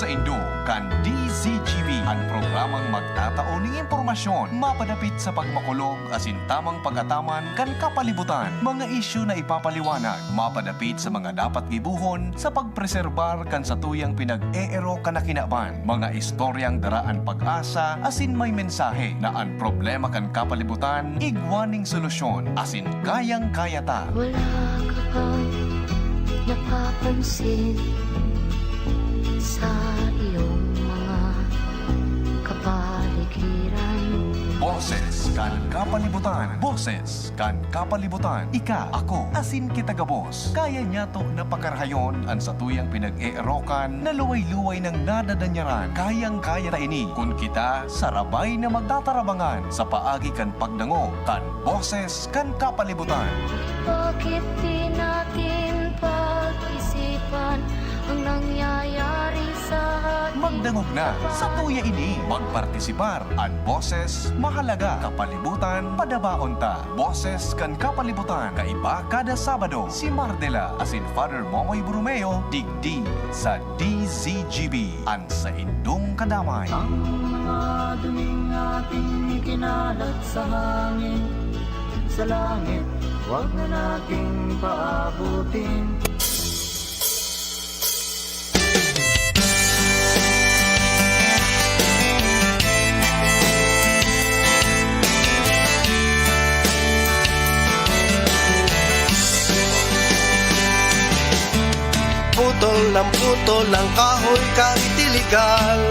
sa Indo kan DZGB ang programang magtataon ng impormasyon mapadapit sa pagmakulog asin tamang pagataman kan kapalibutan. Mga isyu na ipapaliwanag mapadapit sa mga dapat gibuhon sa pagpreserbar kan sa tuyang pinag-eero kanakinaban. Mga istoryang daraan pag-asa asin may mensahe na ang problema kan kapalibutan igwaning solusyon asin kayang-kaya ta. Wala ka bang napapansin sa iyong mga kapaligiran? Boses kan kapalibutan. Boses kan kapalibutan. Ika, ako, asin kita gabos. Kaya niya to na pagkarahayon ang sa tuyang pinag-eerokan na luway-luway ng nadadanyaran. Kayang-kaya ta ini kung kita sarabay na magtatarabangan sa paagi kan pagdango kan boses kan kapalibutan. Bakit di natin pag-isipan ang nangyayari sa ating Magdangog na sa tuya ini. Magpartisipar ang boses mahalaga kapalibutan padabaon ta. Boses kan kapalibutan kaiba kada Sabado. Si Mardela asin Father Momoy Brumeo digdi sa DZGB ang sa indong kadamay. Ang mga duming ating ikinalat sa hangin, sa langit, huwag na nating paabutin. Putol ng kahoy kahit iligal.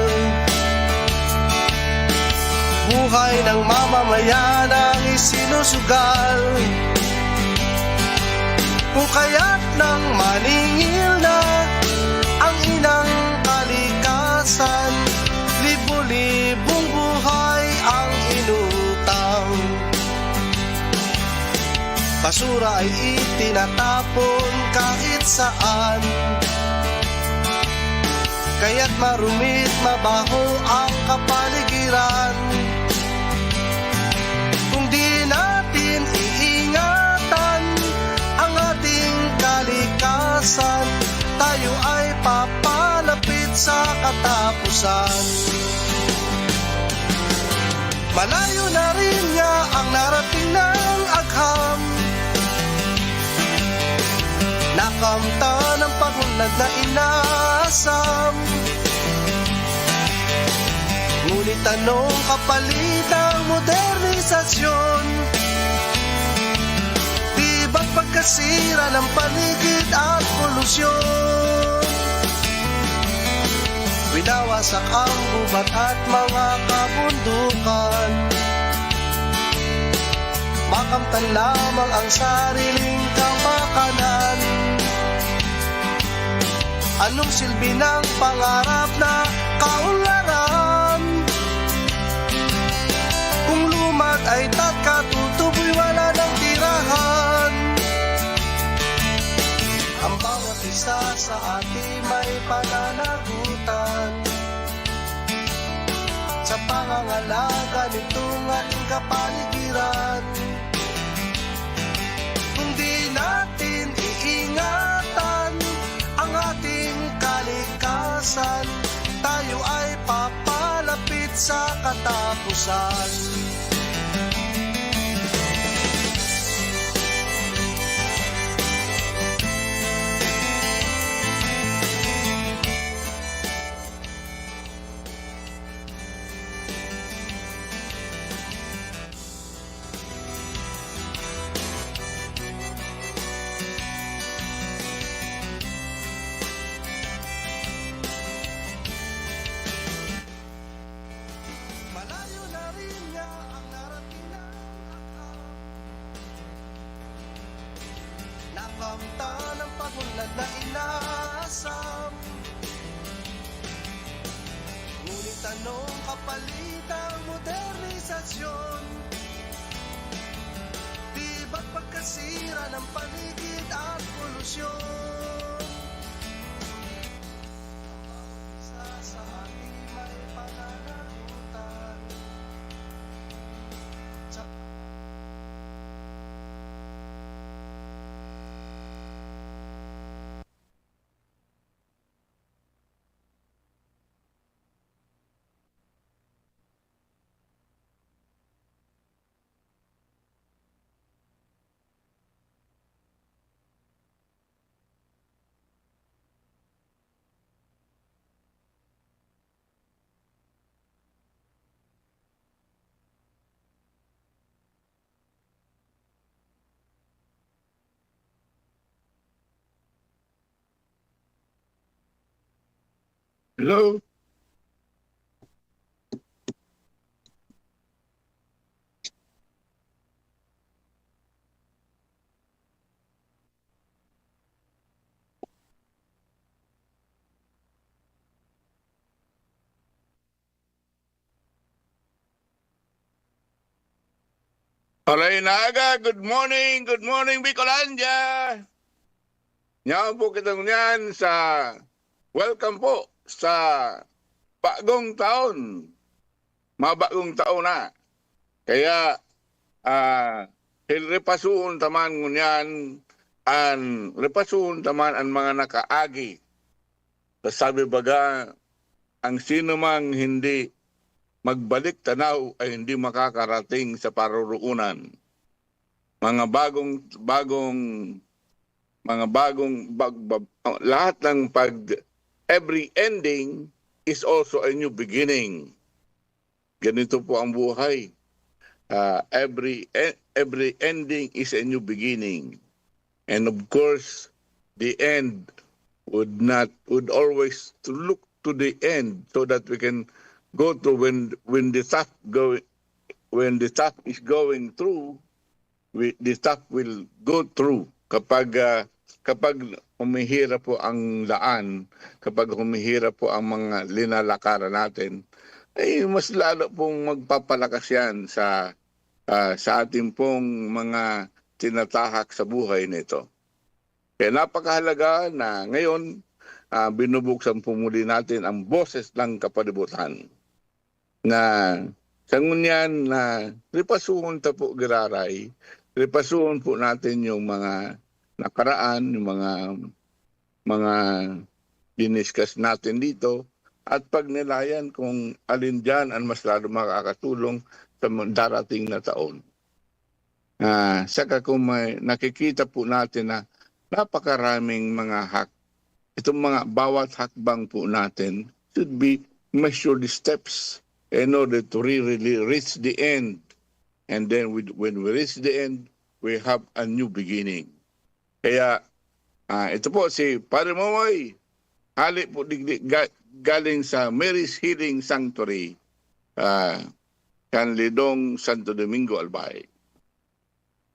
Buhay ng mamamayan ang isinusugal. Pukaya't ng maningil na ang inang kalikasan. Libo-libong buhay ang inutang. Basura ay itinatapon kahit saan. Kaya't marumit mabaho ang kapaligiran. Kung di natin iingatan ang ating kalikasan, tayo ay papalapit sa katapusan. Malayo na rin niya ang narating ng agham. Nakamta ng pagunlad na inasam. Ngunit anong kapalit ng modernisasyon? Di ba't pagkasira ng paligid at polusyon? Winawasak ang gubat at mga kabundukan. Makamtan lamang ang sariling kapakanan. Anong silbi ng pangarap na kaunlaran? Kung lumad ay katutuboy wala ng tirahan. Ang bawat isa sa atin may pananagutan sa pangangalaga nitong ating kapaligiran. Kung di natin iingatan ang ating kalikasan, tayo ay papalapit sa katapusan. Malayo na rin niya ang narating ng agham. Nakamta ng pagunlad na inasam. Ngunit anong kapalit ang modernisasyon? Di ba't pagkasira ng paligid at polusyon? Ang bawat isa sa ating may pananagutan sa Hello? Alay naga, good morning Bicolandia! Nyaw po kitang niyan sa welcome po sa bagong taon. Mabagong taon na. Kaya repasuon taman ngunyan repasuon taman ang mga nakaagi. Sabi baga, ang sino mang hindi magbalik tanaw ay hindi makakarating sa paruroonan. Lahat ng every ending is also a new beginning. Ganito po ang buhay. Every ending is a new beginning. And of course, the end would always to look to the end so that we can go through when the stuff is going through, the stuff will go through kapag humihira po ang daan, kapag humihira po ang mga linalakaran natin, ay mas lalo pong magpapalakas yan sa ating pong mga tinatahak sa buhay nito. Kaya napakahalaga na ngayon binubuksan po muli natin ang boses ng kapalibutan. Na sa ngunyan na repasuhon ta po giraray, repasuhon po natin yung mga nakaraan, yung mga diniscuss natin dito at pagnilayan kung alin dyan ang mas lalo makakatulong sa darating na taon. Saka kung may nakikita po natin na napakaraming mga itong mga bawat hakbang po natin should be measured steps in order to really reach the end. And then when we reach the end, we have a new beginning. Kaya ito po si Padre Momoy, hali po galing sa Mary's Healing Sanctuary, Canlidong, Santo Domingo, Albay.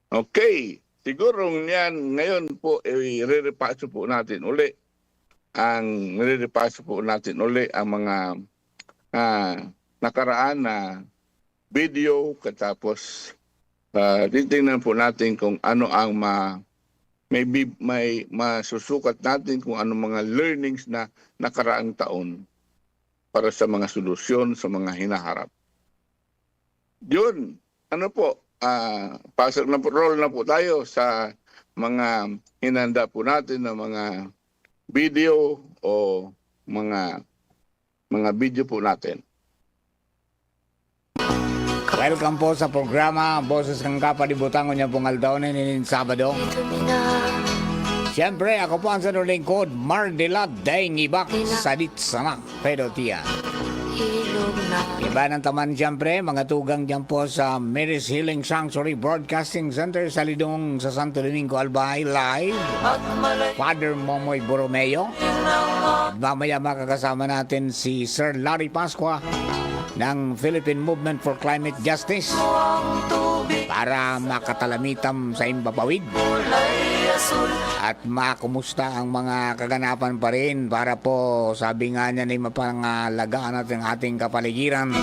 Okay, siguro ngayon po i-repaso po natin uli ang mga nakaraan na video, katapos titingnan po natin kung ano ang may masusukat natin kung ano mga learnings na nakaraang taon para sa mga solusyon sa mga hinaharap. Yun, pasok na po, roll na po tayo sa mga hinanda po natin na mga video o mga video po natin. Welcome po sa programa Boses ng Kapalibutan niya pong aldaonin ninin Sabado. Siyempre, ako po ang sa lingkod, Mardila Deng Ibak, Sadit Sana, Pedotia. Iba ng taman siyempre, mga tugang dyan po sa Mary's Healing Sanctuary Broadcasting Center sa Lidong sa Santo Domingo, Albay, live. Father Momoy Borromeo. At mamaya makakasama natin si Sir Larry Pasqua ng Philippine Movement for Climate Justice para makatalamitam sa imbabawid at makumusta ang mga kaganapan pa rin para po sabi nga niya na mapangalagaan natin ang ating kapaligiran,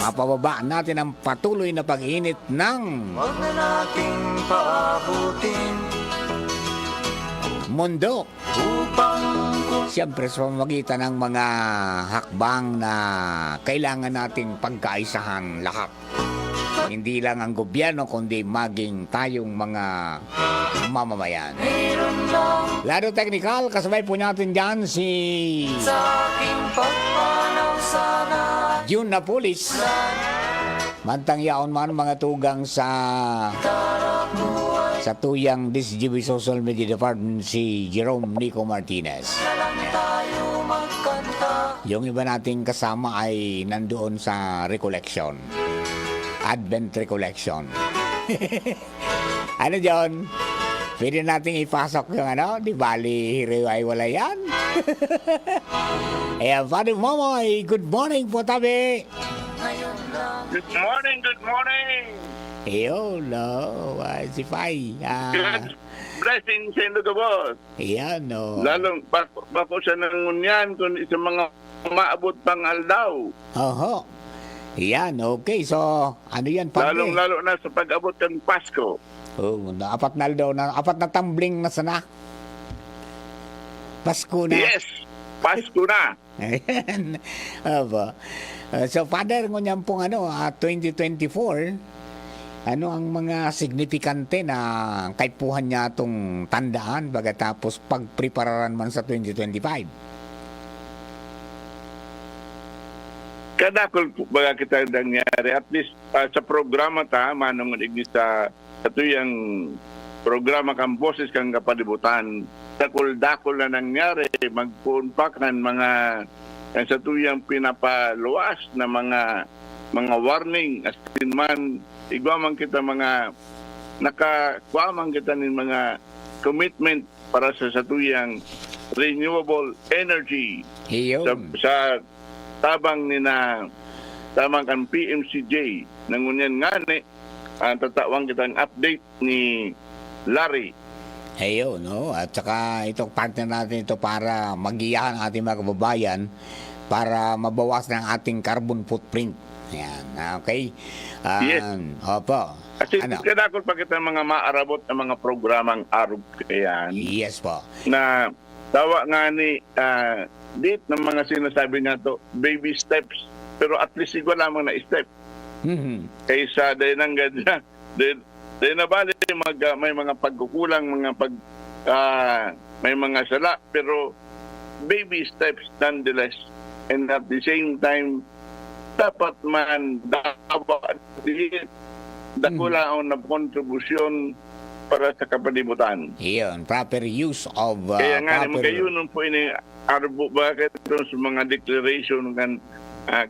mapababa natin ang patuloy na pag-init ng Huwag na nating paabutin mundo. upang Siyempre sa pamamagitan ng mga hakbang na kailangan nating pagkaisahan lahat. Hindi lang ang gobyerno kundi maging tayong mga mamamayan. Lado technical, kasabay po natin dyan si sa aking pagpanaw sana June Napolis. Mantang yaon man mga tugang sa tuyang DCGB Social Media Department si Jerome Nico Martinez. tayo magkanta. Yung iba nating kasama ay nandoon sa recollection. Advent recollection. Ano John? Pwede nating ipasok yung ano, di bali, wala yan. Ayan, Father Momoy, good morning po tabi. Good morning, good morning. Ayun, no, si Pai. Good blessing sa inyo, boss. Ayan, no. Lalong bako sa nangunyan kundi sa mga maabot pang aldaw. Oho. Ayan, okay. So, ano yan, Padre? Lalong-lalo na sa pag-abot ng Pasko. Oh, apat na tumbling na sana. Pasko na. Yes, Pasko na. Ayan. Aba. So, Father, ngunyan pong 2024, ano ang mga signifikante na kaipuhan niya itong tandaan pagkatapos pagprepararan man sa 2025? Kadakol po baga kita nangyari. At least sa programa manong ignis sa tuyang programa kang boses kang kapalibutan. Dakol-dakol na nangyari. Magpunpak ng mga sa tuyang pinapaluwas na mga warning. As in man, igwaman kita mga nakakuaman kita ng mga commitment para sa tuyang renewable energy. Iyon. Sa tabang tamang ang PMCJ nangunyan nga ni tatawang kitang update ni Larry. Ayun, no? At saka ito, partner natin ito para magiyahan ang ating mga kababayan para mabawas ng ating carbon footprint. Ayan, okay? Yes. Opo. Kasi kadakol pa kita mga maarabot na mga programang arog kayan Yes po. na tawa nga ni date ng mga sinasabi nga to, baby steps. Pero at least siguro lamang na step. Mhm. Kaysa dahil nang ganyan. Dahil na bali may mga pagkukulang, may mga sala. Pero baby steps nonetheless. And at the same time, dapat man dapat dakula ang kontribusyon para sa kapalibutan. Iyon, proper use of Kaya nga, proper... magayunon po ini arbo bakit ito sa mga declaration ng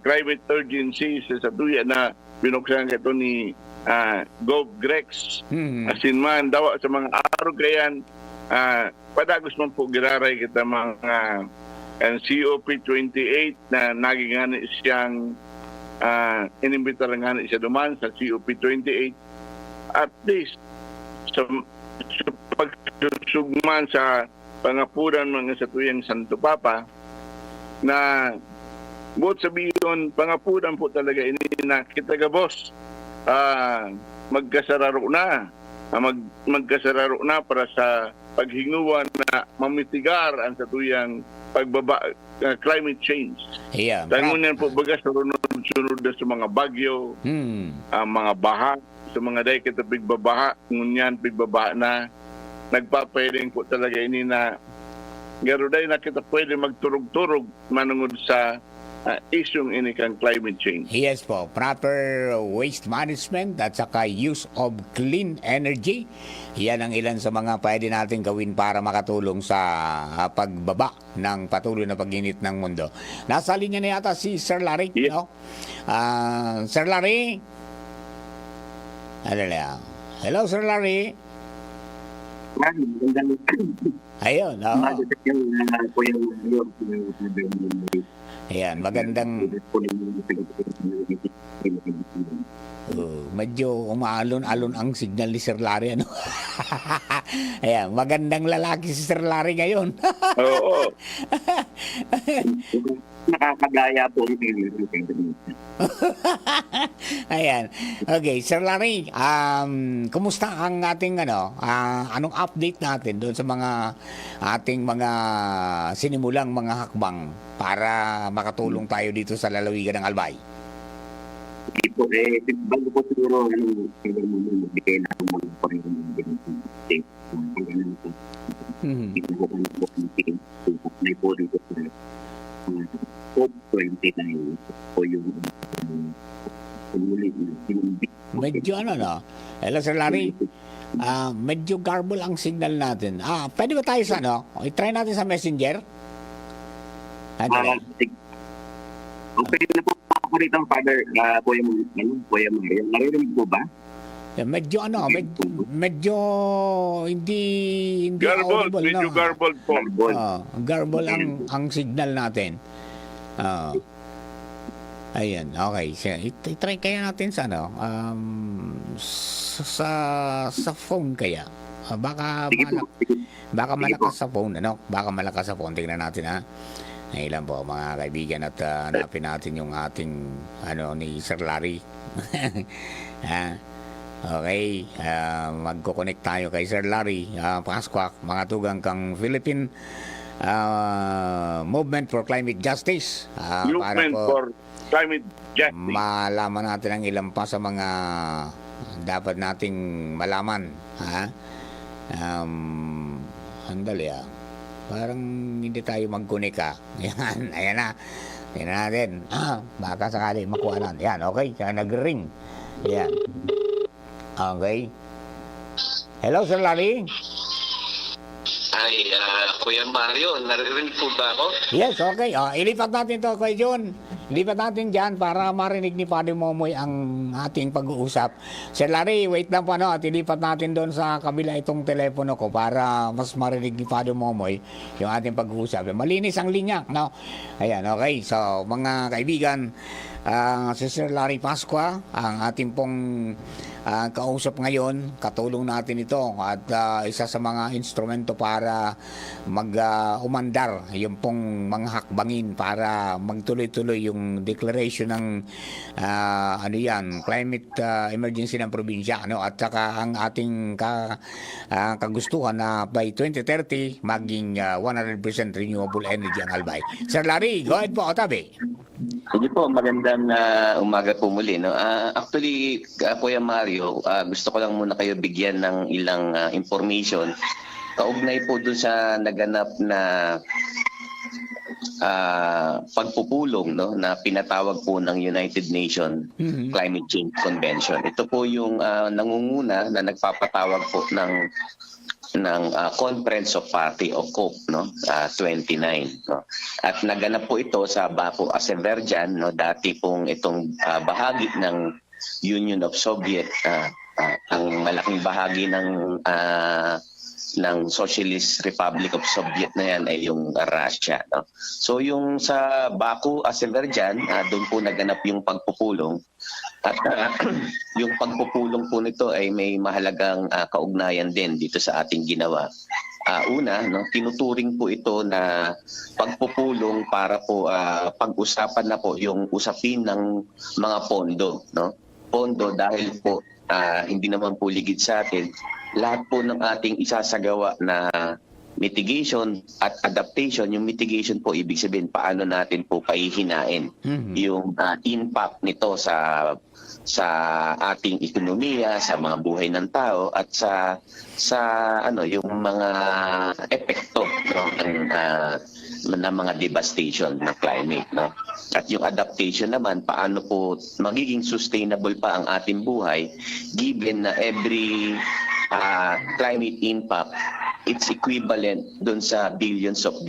climate urgency sa tuya na binuksan ito ni Gov Grex. Asin man, dawa sa mga araw kayan, padagos man po giraray kita mga COP28 na naging nga siyang inimbitar nga siya duman sa COP28. At least, sa pagsugman sa pangapuran mga sa tuyang Santo Papa na buot sabihin pangapuran po talaga ini na kita ka boss magkasararo na magkasararo na para sa paghinguan na mamitigar ang sa tuyang climate change. Yeah, Tangunan po baga sa sunod na sa mga bagyo, mga baha, sa mga day kita pigbabaha, ngunyan pigbabaha na nagpapailing po talaga ini na garuday na kita pwede magturog-turog manungod sa isyong ini kang climate change. Yes po, proper waste management at saka use of clean energy. Yan ang ilan sa mga pwede natin gawin para makatulong sa pagbaba ng patuloy na pag-init ng mundo. Nasa linya na yata si Sir Larry, yes. No? Sir Larry? Ano lang? Hello, Sir Larry? Ayun, no? Ayan, magandang... medyo umaalon-alon ang signal ni Sir Larry, ano? Ayan, magandang lalaki si Sir Larry ngayon. Oo. Nakakagaya po. Ayan. Okay, Sir Larry, kumusta ang ating anong update natin doon sa mga ating mga sinimulang mga hakbang para makatulong tayo dito sa lalawigan ng Albay? Ito, bago po siguro, magbigay na ako mga may po rin po sa COP29 po yung medyo hello Sir Larry, medyo garble ang signal natin. Pwede ba tayo sa i-try natin sa messenger? Okay na po ako rito, Father, Kuya Mario. Naririnig po ba? Medyo medyo hindi Garbled, audible, medyo no? garbled po. Garble ang signal natin. Ayan, okay. I-try kaya natin sa sa phone kaya. Baka malakas sa phone, Baka malakas sa phone. Tingnan natin, ha. Ilan po mga kaibigan at hanapin natin yung ating ni Sir Larry. Ha? Okay, magko-connect tayo kay Sir Larry Pascuac, mga tugang kang Philippine Movement for Climate Justice. Movement for Climate Justice. Malaman natin ang ilan pa sa mga dapat nating malaman. Ha? Handali Parang hindi tayo mag-connect Ayan na. Tingnan natin. Baka sakali makuha natin. Yan, okay. Kaya nag-ring. Yan. Okay. Hello, Sir Larry. Ay, Kuya Mario, naririnig po ba ako? Yes, okay. Ilipat natin to kay John. Ilipat natin dyan para marinig ni Padre Momoy ang ating pag-uusap. Sir Larry, wait lang po at ilipat natin doon sa kabila itong telepono ko para mas marinig ni Padre Momoy yung ating pag-uusap. Malinis ang linya, Ayan, okay. So, mga kaibigan, si Sir Larry Pascua, ang ating pong kausap ngayon, katulong natin ito at isa sa mga instrumento para umandar yung pong mga hakbangin para magtuloy-tuloy yung declaration ng climate emergency ng probinsya at saka ang ating kagustuhan na by 2030 maging 100% renewable energy ang Albay. Sir Larry, go ahead po, Otabi. Hindi po, magandang umaga po muli. Actually, Kuya Mario, gusto ko lang muna kayo bigyan ng ilang information. Kaugnay po doon sa naganap na pagpupulong na pinatawag po ng United Nations Climate Change Convention. Ito po yung nangunguna na nagpapatawag po ng Conference of Party o COP 29 at naganap po ito sa Baku, Azerbaijan dati pong itong bahagi ng Union of Soviet ang malaking bahagi ng Socialist Republic of Soviet na yan ay yung Russia So yung sa Baku, Azerbaijan doon po naganap yung pagpupulong. At yung pagpupulong po nito ay may mahalagang kaugnayan din dito sa ating ginawa. Una, tinuturing po ito na pagpupulong para po pag-usapan na po yung usapin ng mga pondo. Pondo dahil po hindi naman po ligid sa atin. Lahat po ng ating isasagawa na mitigation at adaptation, yung mitigation po ibig sabihin paano natin po pahihinain yung impact nito sa ating ekonomiya, sa mga buhay ng tao at sa yung mga epekto ng mga devastation ng climate At yung adaptation naman paano po magiging sustainable pa ang ating buhay given na every climate impact it's equivalent dun sa billions of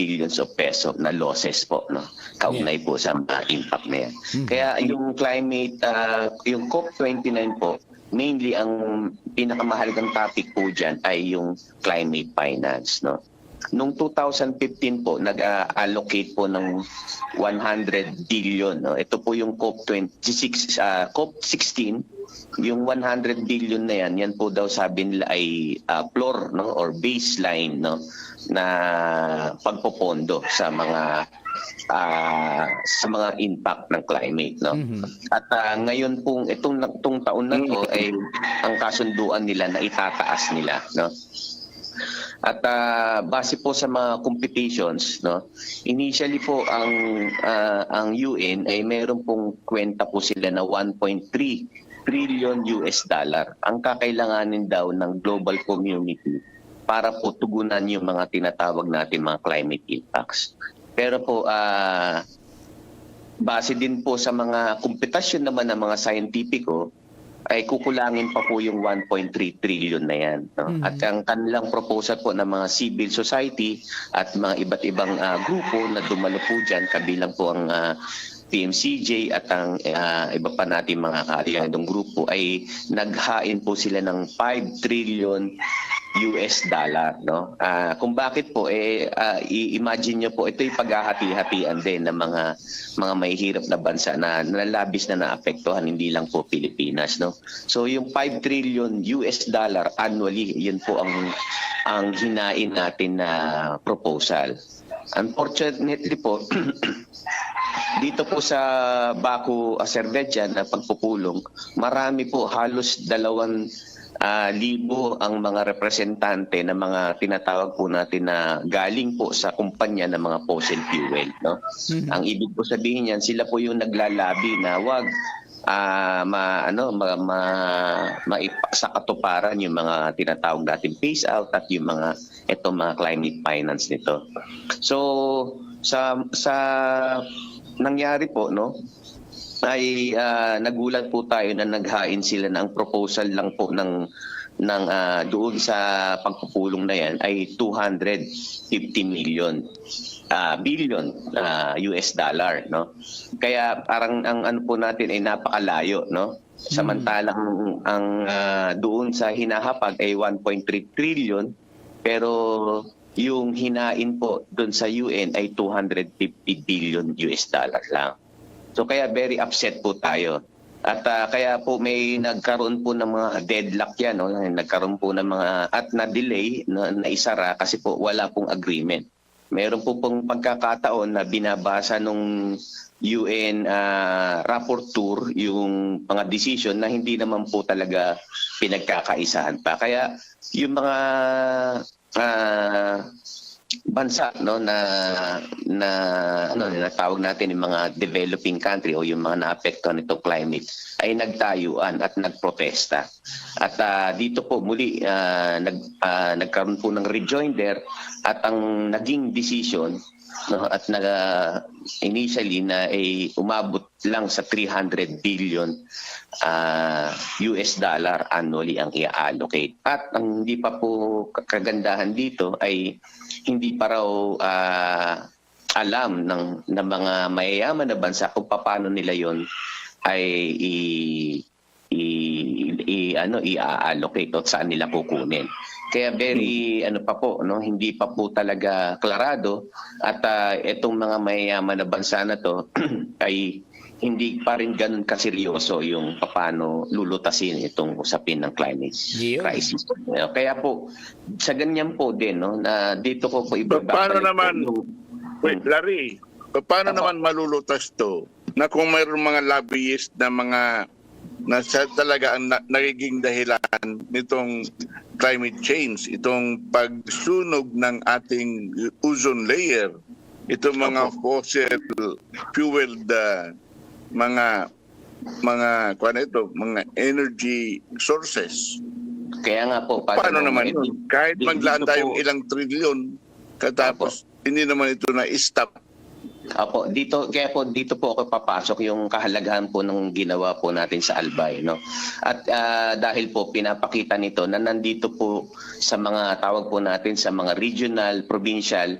peso na losses po kaugnay po sa impact na yan. Kaya yung climate yung COP29 po mainly ang pinakamahalagang topic po diyan ay yung climate finance Noong 2015 po nag-allocate po ng 100 billion ito po yung COP26 COP16 yung 100 billion na yan po daw sabi nila ay floor or baseline na pagpopondo sa mga impact ng climate At ngayon pong itong taon na to ay ang kasunduan nila na itataas nila At base po sa mga competitions initially po ang UN ay meron pong kwenta po sila na 1.3 trillion US dollar ang kakailanganin daw ng global community para po tugunan yung mga tinatawag natin mga climate impacts. Pero po base din po sa mga kompetasyon naman ng mga scientifico ay kukulangin pa po yung 1.3 trillion na yan. At ang kanilang proposal po ng mga civil society at mga iba't ibang grupo na dumalo po dyan, kabilang po ang PMCJ at ang iba pa natin mga kaalyadong grupo ay naghain po sila ng 5 trillion US dollar, no? Kung bakit po i-imagine niyo po ito'y paghahati-hatian din ng mga mahihirap na bansa na labis na naapektuhan, hindi lang po Pilipinas, no? So yung 5 trillion US dollar annually, yun po ang hinain natin na proposal. Unfortunately po dito po sa Baku, Azerbaijan na pagpupulong, marami po halos 2,000 ang mga representante ng mga tinatawag po natin na galing po sa kumpanya ng mga fossil fuel, no? Ang ibig po sabihin niyan, sila po yung naglalabi na wag sa katuparan yung mga tinatawag natin phase out at yung mga climate finance nito. So sa nangyari po, no, ay nagulat po tayo na naghain sila ng proposal lang po ng doon sa pagpupulong na yan ay 250 billion US dollar, no. Kaya parang ang ano po natin ay napakalayo, no. Samantalang ang doon sa hinahapag ay 1.3 trillion, pero yung hinain po doon sa UN ay 250 billion US dollar lang. So kaya very upset po tayo. At kaya po may nagkaroon po ng mga deadlock yan, no? Nagkaroon po ng mga at na-delay na isara kasi po wala pong agreement. Meron po pong pagkakataon na binabasa nung UN rapporteur yung mga decision na hindi naman po talaga pinagkakaisahan pa. Kaya yung mga bansa, no, na tawag natin yung mga developing country o yung mga naapektuhan nitong climate ay nagtayuan at nagprotesta. At dito po muli nagkaroon po ng rejoinder at ang naging decision, no, at initially na ay umabot lang sa 300 billion US dollar annually ang i-allocate. At ang hindi pa po kagandahan dito ay hindi pa raw alam ng mga mayayaman na bansa kung paano nila yon ay i-allocate at saan nila kukunin. Kaya very pa po, no, hindi pa po talaga klarado at itong mga mayayaman na bansa na to ay hindi pa rin ganun kaseryoso yung paano lulutasin itong usapin ng climate crisis. Kaya po sa ganyan po din, no, na dito ko po Paano naman Larry, paano naman malulutas to na kung mayroong mga lobbyist na mga nasa talaga ang nagiging dahilan nitong climate change, itong pagsunog ng ating ozone layer, itong mga fossil fueled mga energy sources. Kaya nga po paano naman yun? Kahit maglaan tayong ilang trilyon katapos hindi naman ito na-stop. Apo, kaya po dito po ako papasok yung kahalagahan po ng ginawa po natin sa Albay, no. At dahil po pinapakita nito na nandito po sa mga tawag po natin sa mga regional, provincial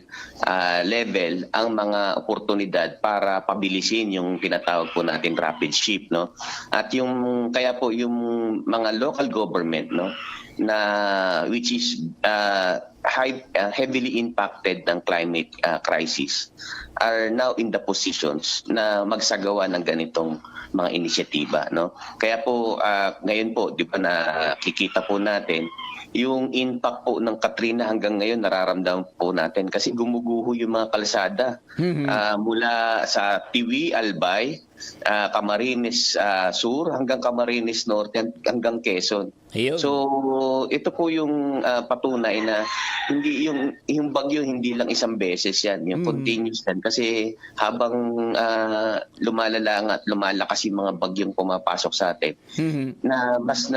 level ang mga oportunidad para pabilisin yung tinatawag po natin rapid shift, no. At yung kaya po yung mga local government, no, na which is heavily impacted ng climate crisis are now in the positions na magsagawa ng ganitong mga inisyatiba, no. Kaya po ngayon po, di ba, nakikita po natin yung impact po ng Katrina hanggang ngayon nararamdaman po natin kasi gumuguho yung mga kalsada mula sa Tiwi, Albay, Camarines Sur hanggang Camarines Norte hanggang Quezon. Ayun. So ito po yung patunay na hindi yung bagyo hindi lang isang beses yan, yung continuous yan kasi habang lumalala at lumalakas yung mga bagyong pumapasok sa atin na mas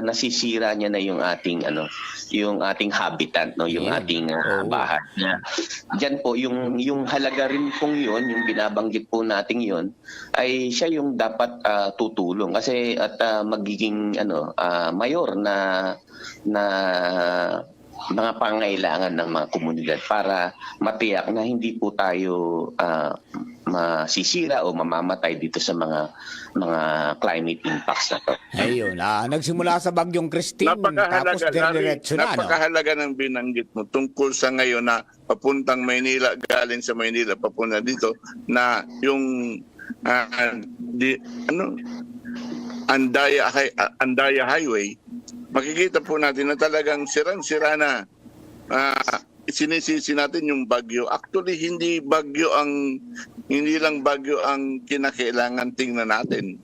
nasisira niya na yung ating yung ating habitat, no, yung ating bahay. Diyan po yung halaga rin pong yun, yung binabanggit po nating yun ay siya yung dapat tutulong kasi at magiging mayor na mga pangailangan ng mga komunidad para matiyak na hindi po tayo masisira o mamamatay dito sa mga climate impacts na to. Ayun, nagsimula sa Bagyong Christine, tapos diretso na, no? Napakahalaga ng binanggit mo tungkol sa ngayon na papuntang Maynila, galing sa Maynila papunta dito, na yung Andaya Highway, makikita po natin na talagang sirang-sira na. Sinisisi natin yung bagyo. Actually, hindi lang bagyo ang kinakailangan tingnan natin.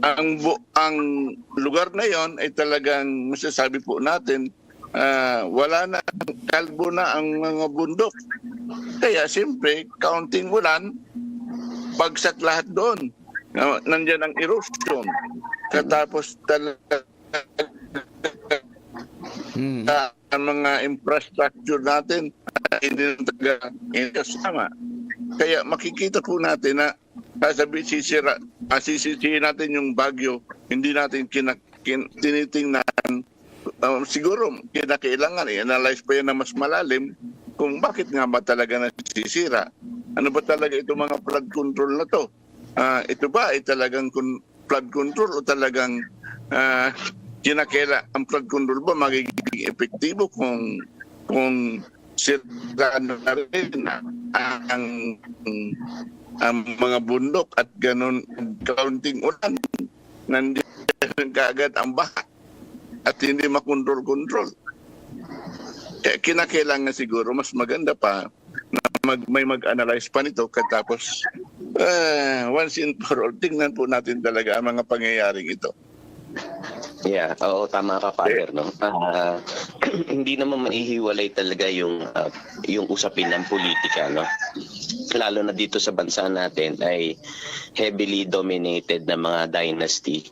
Ang lugar na yon ay talagang masasabi po natin, wala na, kalbo na ang mga bundok. Kaya siyempre, counting ulan, bagsak lahat doon. Nandiyan ang erosion. Katapos talaga ang mga infrastructure natin hindi kasama. Kaya makikita po natin na sisisihin natin yung bagyo, hindi natin tinitingnan. Siguro kinakailangan i-analyze pa yan na mas malalim kung bakit nga ba talaga nasisira. Ano ba talaga itong mga flood control na to? Ito ba ay talagang flood control o talagang ang flood control ba magiging epektibo kung sira na rin ang mga bundok at ganun kaunting ulan, nandiyan kaagad ang baha at hindi makontrol-kontrol. Kaya kinakailangan siguro mas maganda pa na may mag-analyze pa nito katapos once and for all, tingnan po natin talaga ang mga pangyayaring ito. Yeah, oo, tama ka, Father, no? Hindi naman maihiwalay talaga yung usapin ng politika, no? Lalo na dito sa bansa natin ay heavily dominated na mga dynasty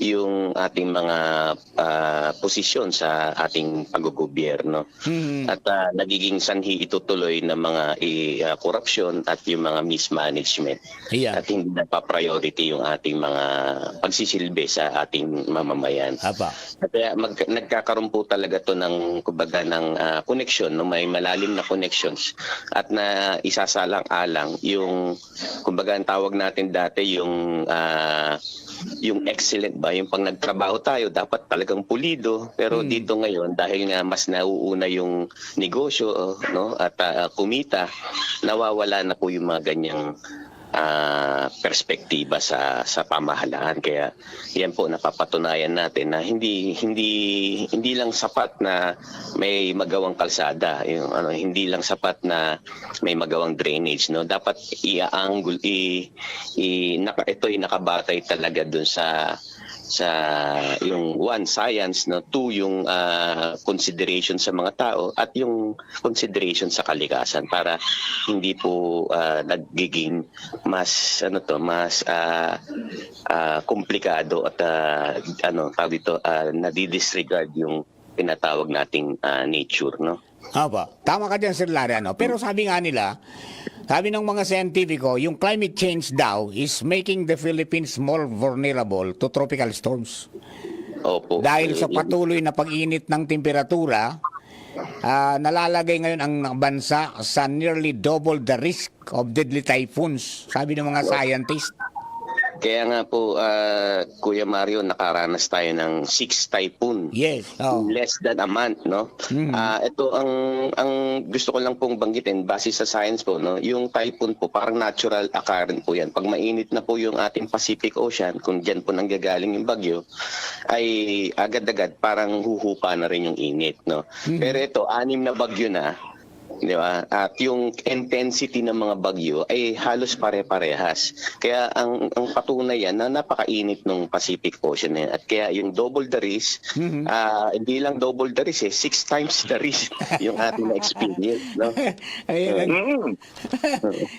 yung ating mga posisyon sa ating paggogobyerno. At nagiging sanhi ito tuloy ng mga korupsyon at yung mga mismanagement. Yeah. At hindi na pa-priority yung ating mga pagsisilbi sa ating mamamayan. Apa. Kaya nagkakaroon po talaga to ng kumbaga ng connection, no? May malalim na connections at na isasalang-alang yung kumbaga ang tawag natin dati yung excellent ba, yung pag nagtrabaho tayo dapat talagang pulido, pero dito ngayon dahil nga mas nauuna yung negosyo, no, at kumita, nawawala na po yung mga ganyang perspektiba sa pamahalaan. Kaya yan po napapatunayan natin na hindi lang sapat na may magawang kalsada, yung hindi lang sapat na may magawang drainage, no. Dapat ito'y nakabatay talaga dun sa yung one, science, no, two, yung consideration sa mga tao at yung consideration sa kalikasan para hindi po nagiging mas komplikado at nadidisregard yung tinatawag nating nature, no. Apa. Tama ka dyan, Sir Larry, ano? Pero sabi nga nila, sabi ng mga scientifico, yung climate change daw is making the Philippines more vulnerable to tropical storms. Opo. Dahil sa patuloy na pag-init ng temperatura, nalalagay ngayon ang bansa sa nearly double the risk of deadly typhoons, sabi ng mga scientists. Kaya nga po, Kuya Mario, nakaranas tayo ng 6 typhoon. Yes. Oh. Less than a month, no? Ito ang gusto ko lang pong banggitin base sa science po, no? Yung typhoon po parang natural occurrence po 'yan. Pag mainit na po yung ating Pacific Ocean, kung diyan po nanggagaling yung bagyo, ay agad-agad parang huhupa na rin yung init, no? Pero ito, 6 na bagyo na. Di ba? At yung intensity ng mga bagyo ay halos pare-parehas. Kaya ang patunay yan na napakainit ng Pacific Ocean na yan. At kaya yung double the risk, hindi lang double the risk, 6 times the risk yung ating experience. No?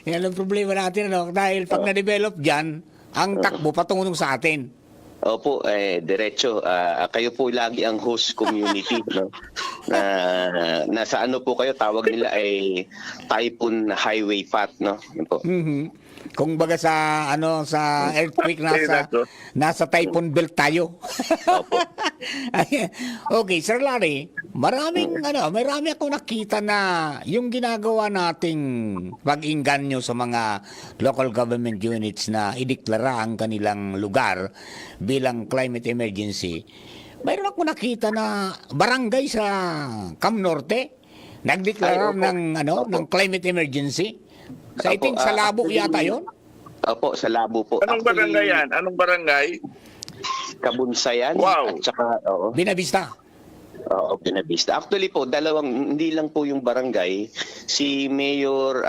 Yan ang problema natin, ano? Dahil pag na-develop dyan, ang takbo patungong sa atin. Opo, diretso. Kayo po lagi ang host community, no? Nasa ano po kayo, tawag nila ay typhoon highway path, no? Yun po. Kung baga sa sa earthquake nasa typhoon belt tayo. Opo. Ayan. Okay, Sir Larry, marami ako nakita na yung ginagawa nating pag-inganyo sa mga local government units na ideklara ang kanilang lugar bilang climate emergency. Mayroon ako nakita na barangay sa Cam Norte nagdeklara ng climate emergency. Sa iting sa Labo yata 'yon? Opo, sa Labo po. Anong barangay yan? Anong barangay? Kabunsayan. Wow. At saka, Binavista. Oo, Binavista. Actually po, hindi lang po yung barangay. Si Mayor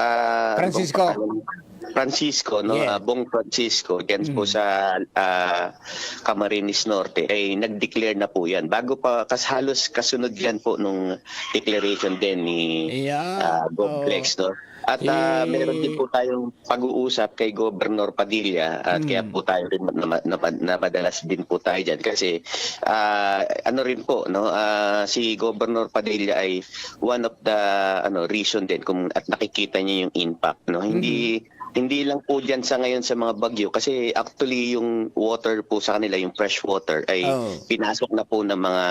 Francisco, no? Yeah. Bong Francisco, diyan po sa Camarines Norte, ay nag-declare na po yan. Bago pa, halos kasunod yan po nung declaration din ni Bong Flex, no? At meron din po tayong pag-uusap kay Governor Padilla at kaya po tayo rin napadalas din po tayo dyan kasi ano rin po, no, si Governor Padilla ay one of the reason din kung at nakikita niya yung impact, no. Hindi lang po diyan sa ngayon sa mga bagyo kasi actually yung water po sa kanila, yung fresh water ay pinasok na po ng mga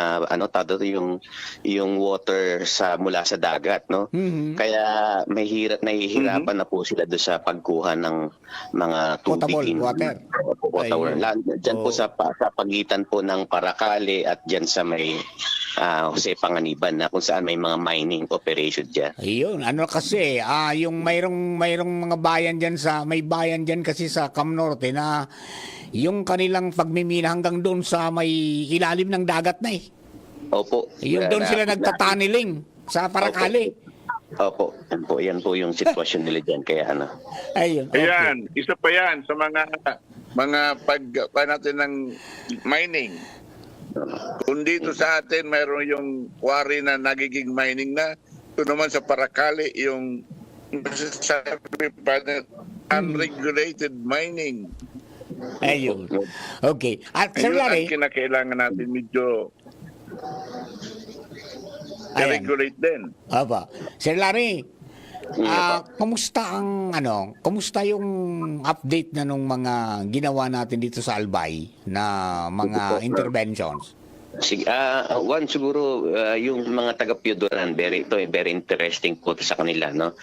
yung water mula sa dagat, no. Kaya nahihirapan na po sila do sa pagkuha ng mga tubig, water. Diyan po sa pagitan po ng Paracale at diyan sa may Jose Panganiban na kung saan may mga mining operation diyan. Ayun, kasi yung mayroong mga bayan diyan may bayan diyan kasi sa Cam Norte na yung kanilang pagmimina hanggang doon sa may ilalim ng dagat na eh. Opo. Yung doon sila nagtataniling sa Paracale. Opo. Yan po yung sitwasyon nila diyan kaya Ayun. Okay. Ayan, isa pa yan sa mga pag natin ng mining. Kung dito sa atin mayroon yung quarry na nagiging mining na, ito naman sa Paracale yung sabi pa na unregulated mining. Ayun. Okay. At Sir Ayun Larry, ang kinakailangan natin medyo regulate din. Aba. Sir Larry, kumusta yung update na nung mga ginawa natin dito sa Albay na mga interventions? Sige, siguro yung mga taga-Piodoran, very interesting po sa kanila, no.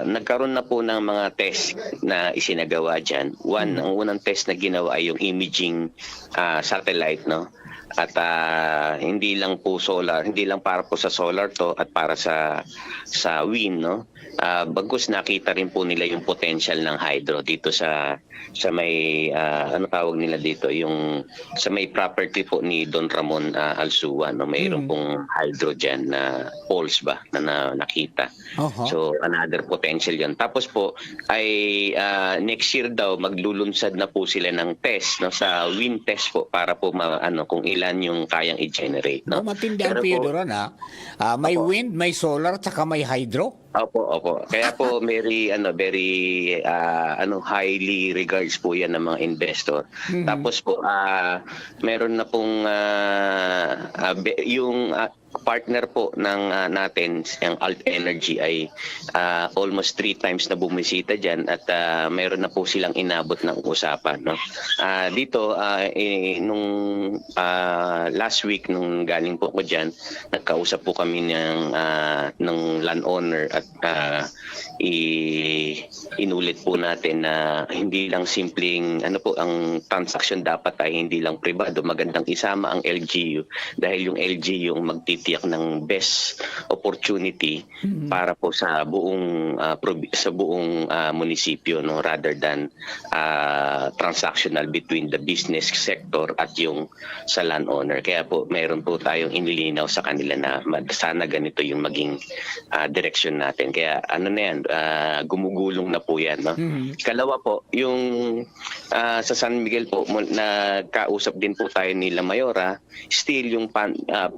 Nagkaroon na po ng mga test na isinagawa diyan. Ang unang test na ginawa ay yung imaging satellite, no. At hindi lang para po sa solar to at para sa wind, no. Bagkus nakita rin po nila yung potential ng hydro dito sa may tawag nila dito, yung sa may property po ni Don Ramon Alsua, no. Mayroon pong hydro dyan na poles ba na nakita. So another potential yan. Tapos po ay next year daw maglulunsad na po sila ng test, no, sa wind test po para po kung ilan yung kayang i-generate, no. Matindi ang Piodoran may wind, may solar, tsaka may hydro. Opo. Kaya po very highly regards po yan ng mga investor. Tapos po meron na pong yung partner po ng natin, yung Alt Energy ay almost 3 times na bumisita diyan at meron na po silang inabot ng usapan, no. Dito nung last week nung galing po ko diyan, nagkausap po kami ng landowner at inulit po natin na hindi lang simpleng ang transaction dapat ay hindi lang pribado, magandang isama ang LGU dahil yung LGU yung magtitiyak ng best opportunity para po sa buong munisipyo, no, rather than transactional between the business sector at yung sa landowner. Kaya po mayroon po tayong inilinaw sa kanila na sana ganito yung maging direksyon natin. Kaya gumugulong na po yan, no. Ikalawa po, yung sa San Miguel po, nagkausap din po tayo nila Mayora. Still yung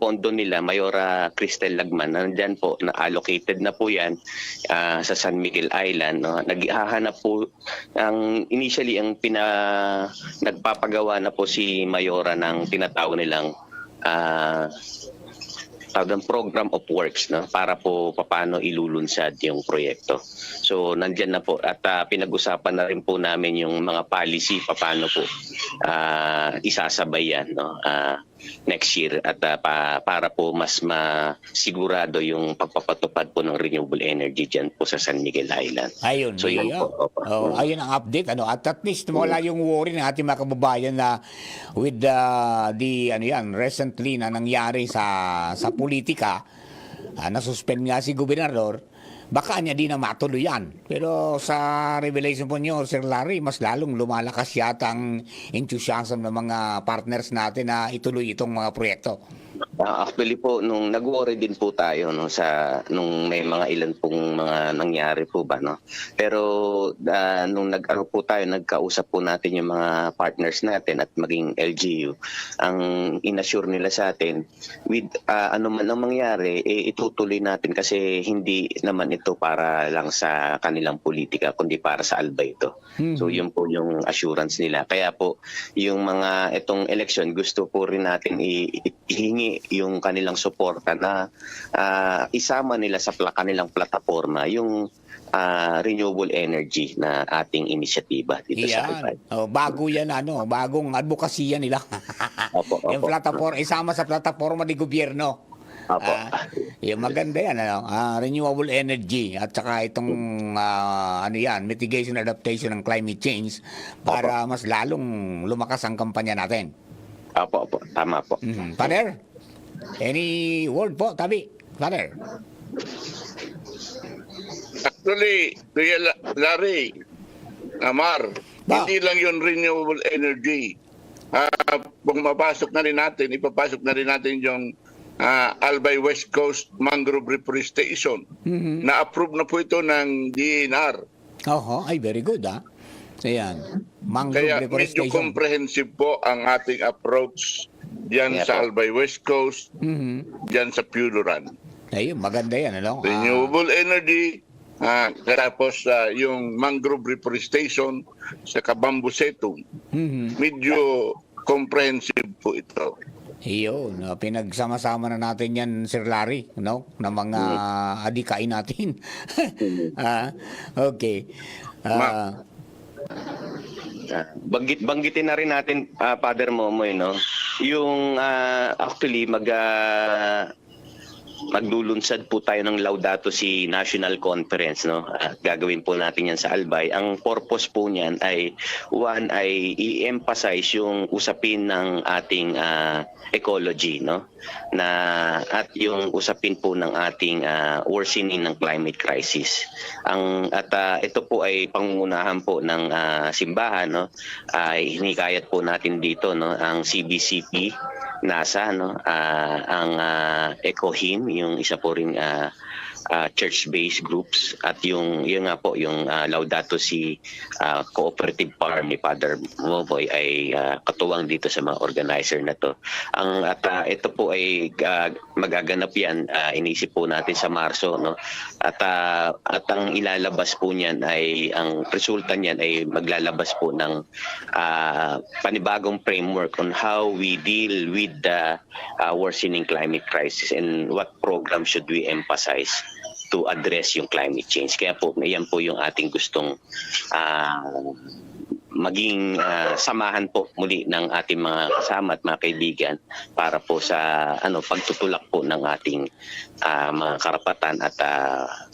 pondo nila Mayora Cristel Lagman, nandyan po, na-allocated na po yan sa San Miguel Island, no. Naghahanap po initially ang nagpapagawa na po si Mayora ng tinatawag nilang program of works, no, para po paano ilulunsad yung proyekto. So nandiyan na po at pinag-usapan na rin po namin yung mga policy paano po isasabay yan, no, next year at para po mas masigurado yung pagpapatupad po ng renewable energy dyan po sa San Miguel Island. Ayun, So yun po. Opo. ayun ang update, ano, at least wala yung worry ng ating mga kababayan na with recently na nangyari sa politika, nasuspend nga si gobernador, baka niya di na matuloy yan. Pero sa revelation po niyo, Sir Larry, mas lalong lumalakas yata ang enthusiasm ng mga partners natin na ituloy itong mga proyekto. Actually po, nung nag-worry din po tayo, no, nung may mga ilan pong mga nangyari po ba, no. Pero nung nagkausap po natin yung mga partners natin at maging LGU, ang inassure nila sa atin with ano man ang mangyari, itutuloy natin kasi hindi naman ito para lang sa kanilang politika kundi para sa Albay ito. So yun po yung assurance nila. Kaya po yung mga itong election, gusto po rin natin ihingi yung kanilang suporta na isama nila sa kanilang plataforma yung renewable energy na ating inisyatiba dito sa Albay. Bago yan, bagong advokasya nila. Opo. Yung plataforma, isama sa plataforma ng gobyerno. Opo. Yung maganda yan, renewable energy at saka itong mitigation adaptation ng climate change para mas lalong lumakas ang kampanya natin. Opo. Tama po. Father, any word po, Tabi? Father? Actually, Kuya Larry, Amar, hindi lang yung renewable energy. Kung ipapasok na rin natin yung Albay West Coast Mangrove Reforestation. Na-approve na po ito ng DENR. Ay very good, Ayan. Mangrove Kaya medyo reforestation. comprehensive po ang ating approach diyan Yeah, sa po. Albay West Coast, diyan sa Puluran. Ayun, maganda yan, Renewable energy, tapos yung mangrove reforestation sa Kabambusetum. Medyo comprehensive po ito. Iyon, pinagsama-sama na natin yan, Sir Larry, no? Na mga adikain natin. Okay. Banggitin na rin natin, Father Momoy, no? Yung actually maglulunsad po tayo ng Laudato Si National Conference, no? Gagawin po natin yan sa Albay. Ang purpose po niyan ay i-emphasize yung usapin ng ating ecology, no? At yung usapin po ng ating worsening ng climate crisis. Ito po ay pangungunahan po ng simbahan, no? Hinikayat po natin dito, no, ang CBCP, NASA, no, ang EcoHim, yung isa po ring church-based groups, at yung nga po yung Laudato Si Cooperative Farm ni Father Momoy ay katuwang dito sa mga organizer na to. Ito po ay magaganap yan, inisip po natin sa Marso, no? At ang ilalabas po niyan ay ang resulta niyan ay maglalabas po ng panibagong framework on how we deal with the worsening climate crisis and what program should we emphasize to address yung climate change. Kaya po, yan po yung ating gustong maging samahan po muli ng ating mga kasama at mga kaibigan para po sa pagtutulak po ng ating mga karapatan at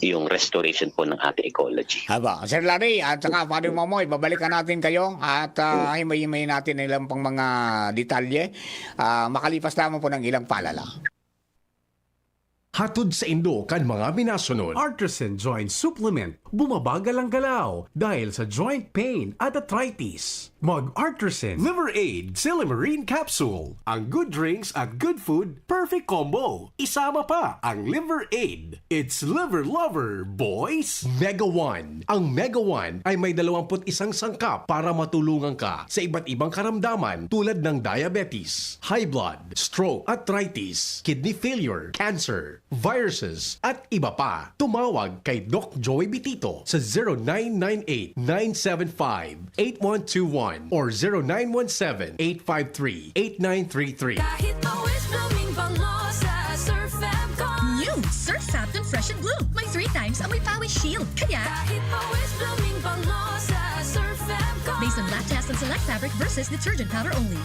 yung restoration po ng ating ecology. Sir Larry, at saka Father Momoy, babalikan natin kayo at himay-himay natin ilang pang mga detalye. Makalipas lamang po ng ilang palala. Hatod sa Indo kan mga minasunod. Artisan Joint Supplement. Bumabagal ang galaw dahil sa joint pain at arthritis. Mag-Artisan Liver Aid Silimarine Capsule. Ang good drinks at good food, perfect combo. Isama pa ang Liver Aid. It's liver lover, boys! Mega One. Ang Mega One ay may 21 sangkap para matulungan ka sa iba't ibang karamdaman tulad ng diabetes, high blood, stroke, arthritis, kidney failure, cancer, viruses, at iba pa. Tumawag kay Doc Joey Bitito sa 0998-975-8121 or 0917-853-8933. Kahit always blooming bango sa surface. Surf Sapton Fresh and Bloom. May 3 times amoy pawis shield. Kaya, Kahit pawis, blooming bango sa Surf Fab ko. based on lab test and select fabric versus detergent powder only.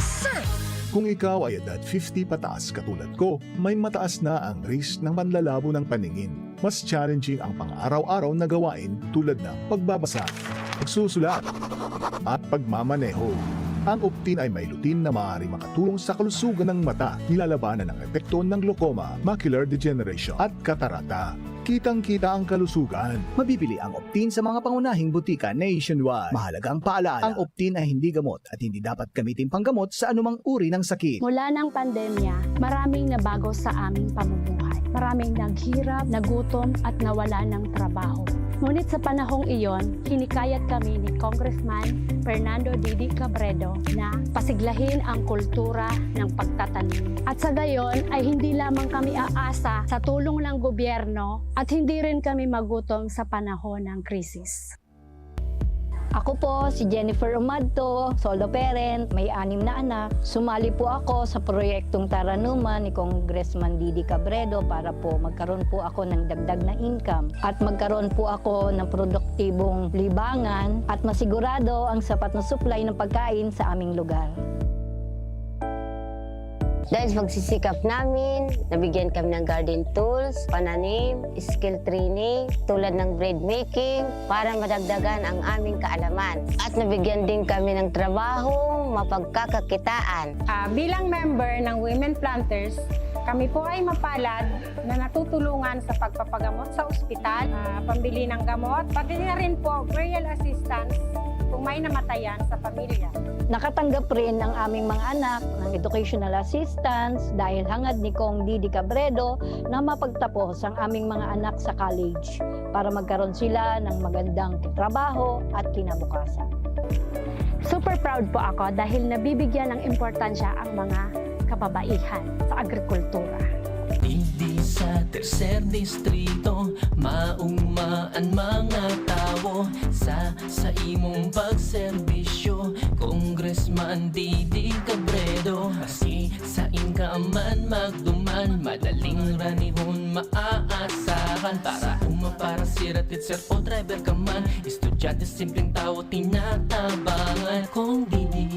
Surf! Kung ikaw ay edad 50 pataas katulad ko, may mataas na ang risk ng panlalabo ng paningin. Mas challenging ang pang-araw-araw na gawain tulad ng pagbabasa, pagsusulat, at pagmamaneho. Ang Optin ay may lutin na maaari makatulong sa kalusugan ng mata, nilalabanan ang epekto ng glaucoma, macular degeneration at katarata. Kitang-kita ang kalusugan. Mabibili ang Optin sa mga pangunahing butika nationwide. Mahalagang paalala, ang Optin ay hindi gamot at hindi dapat gamitin panggamot sa anumang uri ng sakit. Mula ng pandemya, maraming nabago sa aming pamumuhay. Maraming naghirap, nagutom at nawala ng trabaho. Ngunit sa panahong iyon, hinikayat kami ni Congressman Fernando Didi Cabredo na pasiglahin ang kultura ng pagtatanim. At sa gayon ay hindi lamang kami aasa sa tulong ng gobyerno at hindi rin kami magutom sa panahon ng krisis. Ako po si Jennifer Umadto, solo parent, may 6 na anak. Sumali po ako sa proyektong Taranuman ni Congressman Didi Cabredo para po magkaroon po ako ng dagdag na income at magkaroon po ako ng produktibong libangan at masigurado ang sapat na supply ng pagkain sa aming lugar. Dahil sa pagsisikap namin, nabigyan kami ng garden tools, pananim, skill training, tulad ng bread making, para madagdagan ang aming kaalaman. At nabigyan din kami ng trabaho, mapagkakakitaan. Bilang member ng Women Planters, kami po ay mapalad na natutulungan sa pagpapagamot sa ospital, pambili ng gamot, pati na rin po burial assistance kung may namatayan sa pamilya. Nakatanggap rin ang aming mga anak ng educational assistance dahil hangad ni Kong Didi Cabredo na mapagtapos ang aming mga anak sa college para magkaroon sila ng magandang trabaho at kinabukasan. Super proud po ako dahil nabibigyan ng importansya ang mga kababaihan sa agrikultura. Hindi sa tercer distrito, maugmaan mga tao sa imong pagserbisyo, Congressman Didi Cabredo. Kasi sa inkaman magduman, madaling ranihon maaasahan. Para para siratit sir o driver ka man, estudyante simpleng tao tinatabangan. Kung Didi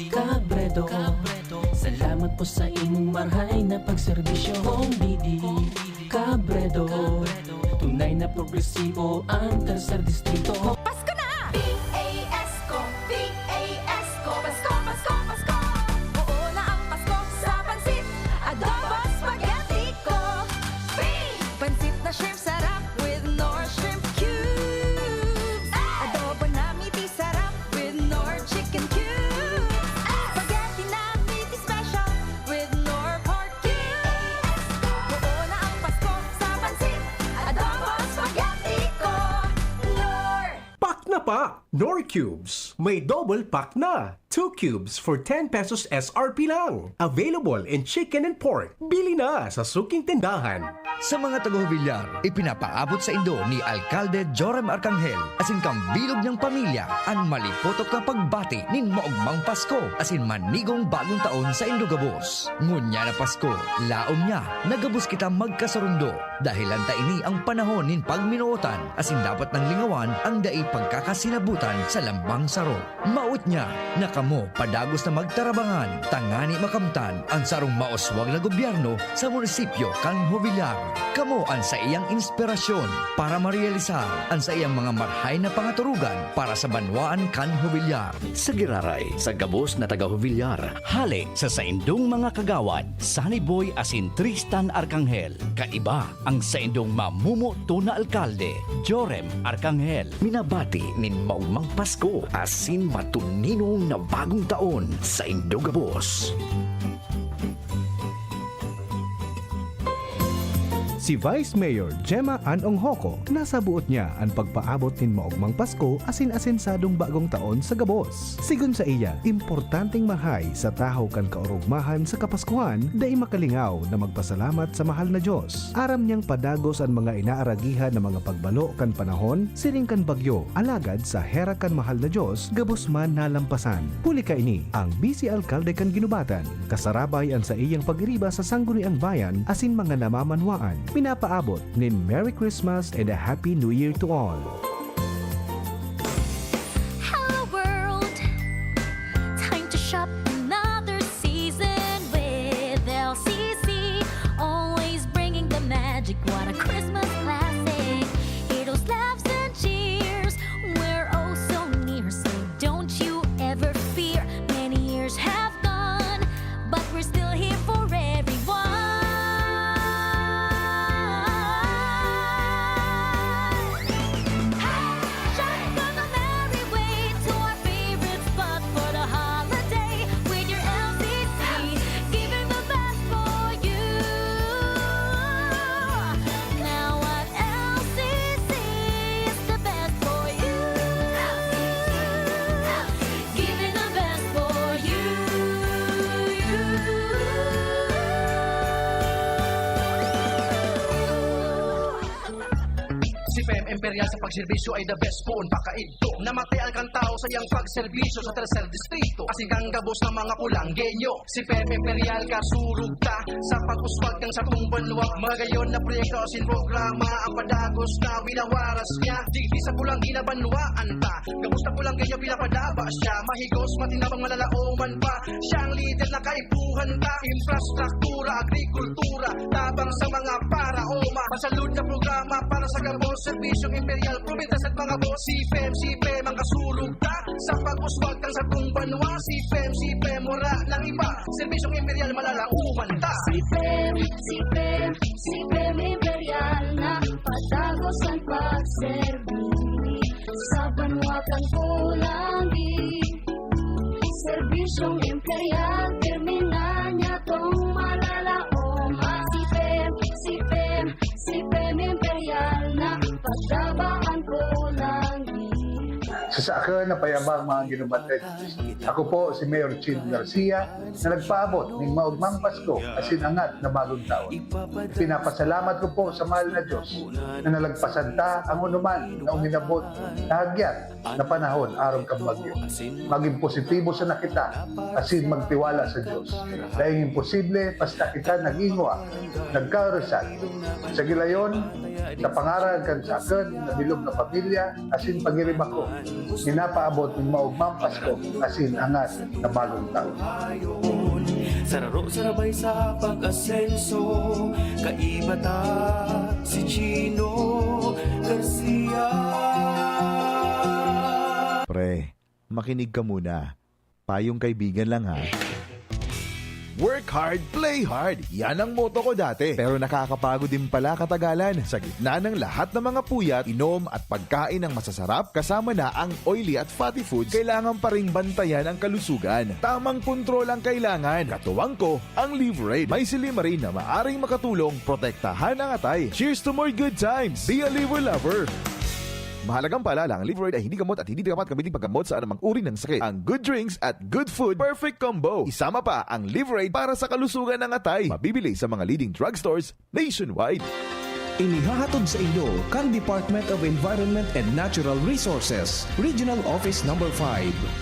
Cabredo, salamat po sa imong marhay na pagserbisyo. Kung Didi Cabredo, tunay na progresibo ang tercer distrito. Pasko na! P-A-S-Co, P-A-S-Co, Pasko, Pasko, Pasko. Oo na ang Pasko sa pansit, adobo, spaghetti ko. Pansit na shrimp sarap with Nor shrimp cubes. Adobo na meaty sarap with Nor chicken cubes. Spaghetti na meaty special with Nor pork cubes. Oo na ang Pasko sa pansit, adobo, spaghetti ko. Nor! Pack na pa! Nor Cubes. May double pack na. 2 cubes for 10 pesos SRP lang. Available in chicken and pork. Bili na sa suking tindahan. Sa mga taga-Huvillar, ipinapaabot sa Indo ni Alcalde Joram Arcangel asin kang bilog ng pamilya ang malipotok na pagbati nin maugmang Pasko asin manigong bagong taon sa Indogabos. Ngunya na Pasko, laom niya, nagabos kita magkasarundo dahil anta ini ang panahon nin pagminuotan asin dapat ng lingawan ang dai pagkakasinabutan sa lambang saro. Maut niya, nakamo padagos na magtarabangan, tangani makamtan ang sarong maoswag na gobyerno sa munisipyo kang Huvillar. Kamo ang sa iyang inspirasyon para marealisar ang sa iyang mga marhay na pangaturugan para sa banwaan kan Huvillar. Sa Giraray, sa gabos na taga Huvillar, hali sa saindong mga kagawad, Sunny Boy asin Tristan Arcangel. Kaiba ang saindong mamumuto na alkalde, Jorem Arcangel. Minabati nin maumang Pasko asin matuninong na bagong taon sa Indogabos. Si Vice Mayor Gemma Ann Onghoko, nasa buot niya ang pagpaabot nin maugmang Pasko asin-asensadong bagong taon sa Gabos. Sigun sa iya, importanteng mahay sa tahaw kan kaurugmahan sa Kapaskuhan dai makalingaw na magpasalamat sa mahal na Diyos. Aram niyang padagos ang mga inaaragihan na mga pagbalo kan panahon, siring kan bagyo, alagad sa hera kan mahal na Diyos, Gabos man nalampasan. Huli ka ini, ang Vice Alcalde kan Ginubatan, kasarabay ang sa iyang pag-iriba sa sangguniang bayan asin mga namamanwaan. Pinapaabot nin Merry Christmas and a Happy New Year to all. Hello world, time to shop another season with LCC. Always bringing the magic, what a Christmas classic. Hear those laughs and cheers, we're oh so near. So don't you ever fear, many years have gone, but we're still here for everyone. Si Fem Imperial sa pagserbisyo ay the best phone pakaigto. Namatay ang kantao sa iyang pagserbisyo sa tercer distrito. Asing kang gabos ng mga kulanggenyo. Si Fem Imperial kasurug ta sa pag-uswag kang sa banwa. Mga gayon na proyekto asin programa ang padagos na winawaras niya. Di sa pulang ginabanwaan ta. Gabos na kulanggenyo pinapadaba siya. Mahigos matinabang malalauman pa. Siyang leader na kaibuhan ta. Infrastruktura, agrikultura, tabang sa mga paraoma. Masalud na programa para sa gabos. Serbisyong Imperial, probitas at mga boss. Si Fem ang kasulog ta sa pag-uswag kang sa banwa. Si Fem, wala ng iba. Serbisyong Imperial, malalauman ta. Si Fem Imperial na patagos ang pagserbi sa banwa kang kulangi. Serbisyong Imperial, termina niya tong malalaoma. Si Fem Imperial na pagdabaan ko langi. Sa akin na payabang mga ginubatid. Ako po si Mayor Chin Garcia na nagpaabot ng maugmang Pasko asin angat na bagong taon. Pinapasalamat ko po sa mahal na Diyos na nalagpasan ta ang unuman na uminabot na hagyat na panahon aron kang bagyo. Maging positibo sa nakita asin magtiwala sa Diyos. Dahil imposible basta kita nagingwa, nagkarosan. Sa gilayon, sa pangaral kan sa akin na bilog na pamilya asin pagirima ko. Pinapaabot ng maugmang Pasko asin angat na bagong taon. Sararo sarabay sa pag-asenso, kaiba ta si Chino Garcia. Pre, makinig ka muna. Payong kaibigan lang ha. Work hard, play hard. Yan ang motto ko dati. Pero nakakapagod din pala katagalan. Sa gitna ng lahat ng mga puyat, inom at pagkain ng masasarap, kasama na ang oily at fatty foods, kailangan pa ring bantayan ang kalusugan. Tamang kontrol ang kailangan. Katuwang ko, ang Liverade. May silimarin na maaring makatulong, protektahan ang atay. Cheers to more good times. Be a liver lover. Mahalagang paalala, ang Liverade ay hindi gamot at hindi dapat gamitin paggamot sa anumang uri ng sakit. Ang good drinks at good food, perfect combo. Isama pa ang Liverade para sa kalusugan ng atay. Mabibili sa mga leading drugstores nationwide. Inihahatod sa inyo kan Department of Environment and Natural Resources, Regional Office No. 5,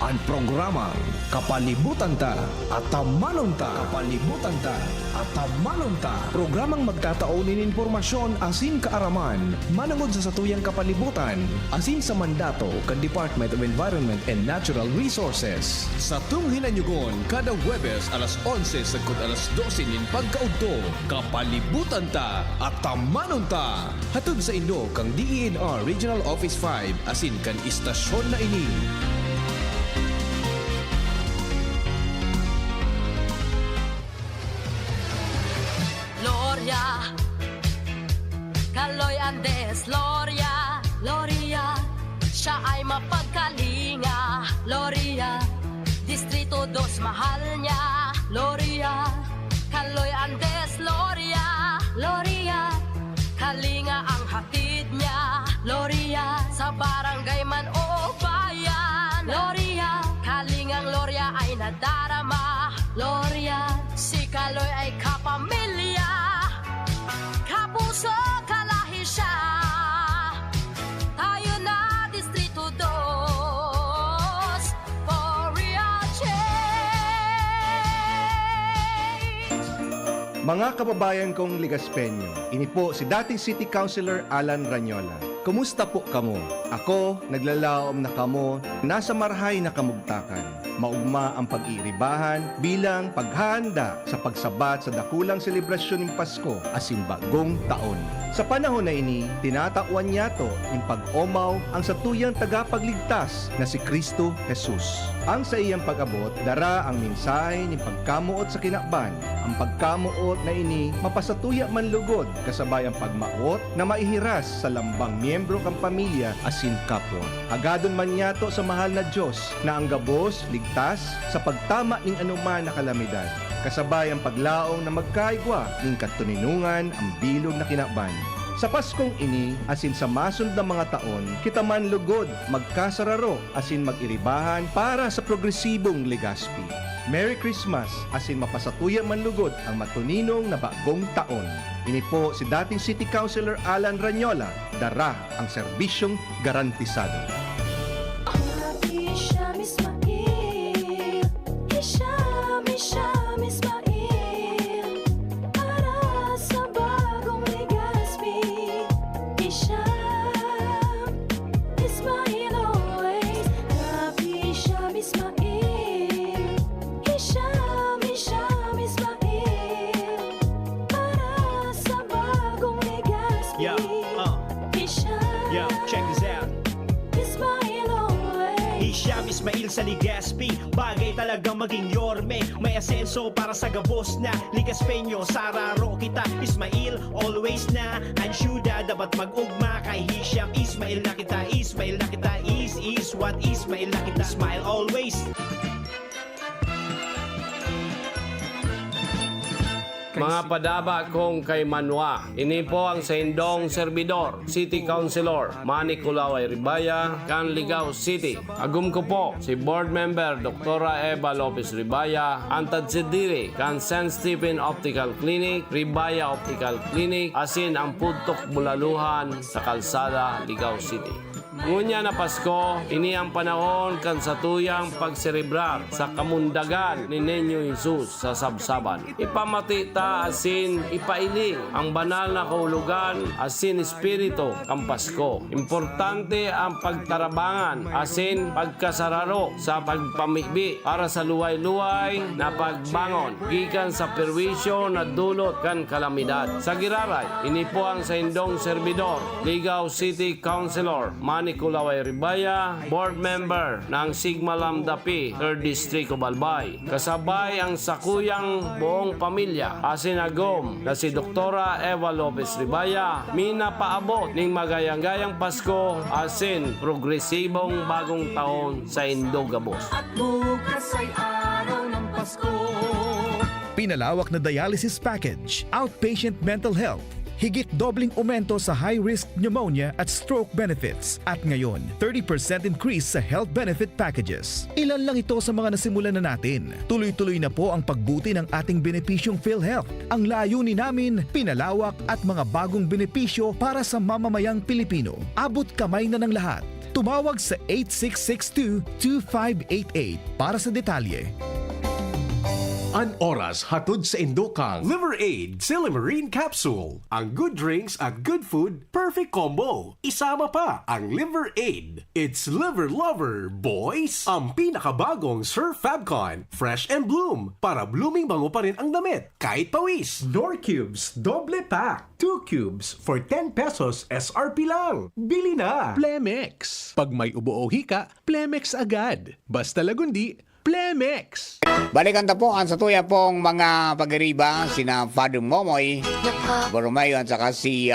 ang programang Kapalibutan Ta at Tamanon Ta. Kapalibutan Ta at Tamanon Ta. Programang magtataunin informasyon asin kaaraman, manangod sa satuyang kapalibutan, asin sa mandato kan Department of Environment and Natural Resources. Sa tunghinanyugon, kada Huwebes alas 11 sagkod alas 12 nin pagkaudto, Kapalibutan Ta at Tamanon Ta. Hatod sa Indo kang DENR Regional Office 5 asin kan istasyon na ini. Gloria, Kaloy Andes, Gloria, Gloria, siya ay mapagkalinga, Gloria, Distrito 2 mahal niya, Gloria, Kaloy Andes, Gloria, Gloria, sa barangay man o bayan. Gloria, kalingang Gloria ay nadarama. Gloria, si Kaloy ay kapamilya. Kapuso, kalahi siya. Tayo na Distrito 2 for real change. Mga kababayan kong Ligaspeño, ini po si dating City Councilor Alan Ranyola. Kumusta po kamo? Ako, naglalaom na kamo, nasa marhay na kamugtakan. Maugma ang pag-iiribahan bilang paghahanda sa pagsabat sa dakulang selebrasyon ng Pasko asin bagong taon. Sa panahon na ini, tinatakwan niya to ng pag-omaw ang satuyang tagapagligtas na si Kristo Jesus. Ang sa iyang pag-abot, dara ang mensahe ng pagkamuot sa kinakban. Ang pagkamuot na ini, mapasatuya man lugod kasabay ang pagmaot na maihiras sa lambang miyembro kang pamilya asin kapwa. Hagadon man niya to sa mahal na Diyos na ang gabos, ligtas sa pagtama ng anuman na kalamidad. Kasabay ang paglaong na magkaigwa ng katuninungan ang bilog na kinakban. Sa Paskong ini, asin sa masund na mga taon, kita man lugod, magkasararo, asin mag-iribahan para sa progresibong Legazpi. Merry Christmas, asin mapasatuya man lugod ang matuninong na bagong taon. Ini po si dating City Councilor Alan Ranyola, dara ang serbisyong garantisado. Hisham Ismail, Hisham Ismail, para sa bagong Legazpi. Hisham Ismail always, Hisham Ismail, Hisham Ismail, para sa bagong Legazpi. Yo, check this out. Ismail always. Hisham Ismail sa Legazpi, bagay talagang maging yorme. May asenso para sa gabos na Ligaspeño, sararo kita. Ismail, always na ansyuda, dapat mag-ugma kay Hisham Ismail na kita. Ismail na kita, is what Ismail na kita. Smile always. Mga padaba kong kay Manwa, ini po ang sa indong servidor, City Councilor Manny Kulaway Ribaya, Canligao City. Agum ko po si Board Member Dr. Eva Lopez Ribaya, Antad Sidiri, kan St. Stephen Optical Clinic, Ribaya Optical Clinic, asin ang Pudtok Bulaluhan sa Kalsada, Ligao City. Ngunya na Pasko, ini ang panahon kan sa tuyang pagserebrar sa kamundagan ni Niño Jesus sa sabsaban. Ipamati ta asin ipailing ang banal na kahulugan asin espiritu kang Pasko. Importante ang pagtarabangan asin pagkasararo sa pagpamibi para sa luway-luway na pagbangon gikan sa perwisyo na dulot kan kalamidad. Sa giraray, ini po ang sa indong servidor, Ligao City Councilor Manny Kulaway Ribaya, Board Member ng Sigma Lambda Pi, 3rd District of Albay. Kasabay ang sakuyang buong pamilya, asinagom na si Dr. Eva Lopez Ribaya, minapaabot ng magayang-gayang Pasko, asin progresibong bagong taon sa Indogabos. At bukas ay araw ng Pasko. Pinalawak na dialysis package, outpatient mental health, higit dobling aumento sa high-risk pneumonia at stroke benefits. At ngayon, 30% increase sa health benefit packages. Ilan lang ito sa mga nasimulan na natin. Tuloy-tuloy na po ang pagbuti ng ating benepisyong PhilHealth. Ang layunin namin, pinalawak at mga bagong benepisyo para sa mamamayang Pilipino. Abot kamay na ng lahat. Tumawag sa 8662-2588 para sa detalye. An oras hatod sa Indokang Liver Aid Silimarine Capsule. Ang good drinks at good food, perfect combo. Isama pa ang Liver Aid. It's Liver Lover, boys! Ang pinakabagong Surf Fabcon, Fresh and Bloom, para blooming bango pa rin ang damit, kahit pawis. Nor Cubes Doble Pack. 2 cubes for 10 pesos SRP lang. Bili na! Plemex. Pag may ubo o hika, Plemex agad. Basta lagundi, Plemex. Balikan ta po ang satuya pong mga pag-iriba, sina Father Momoy Borromeo at saka si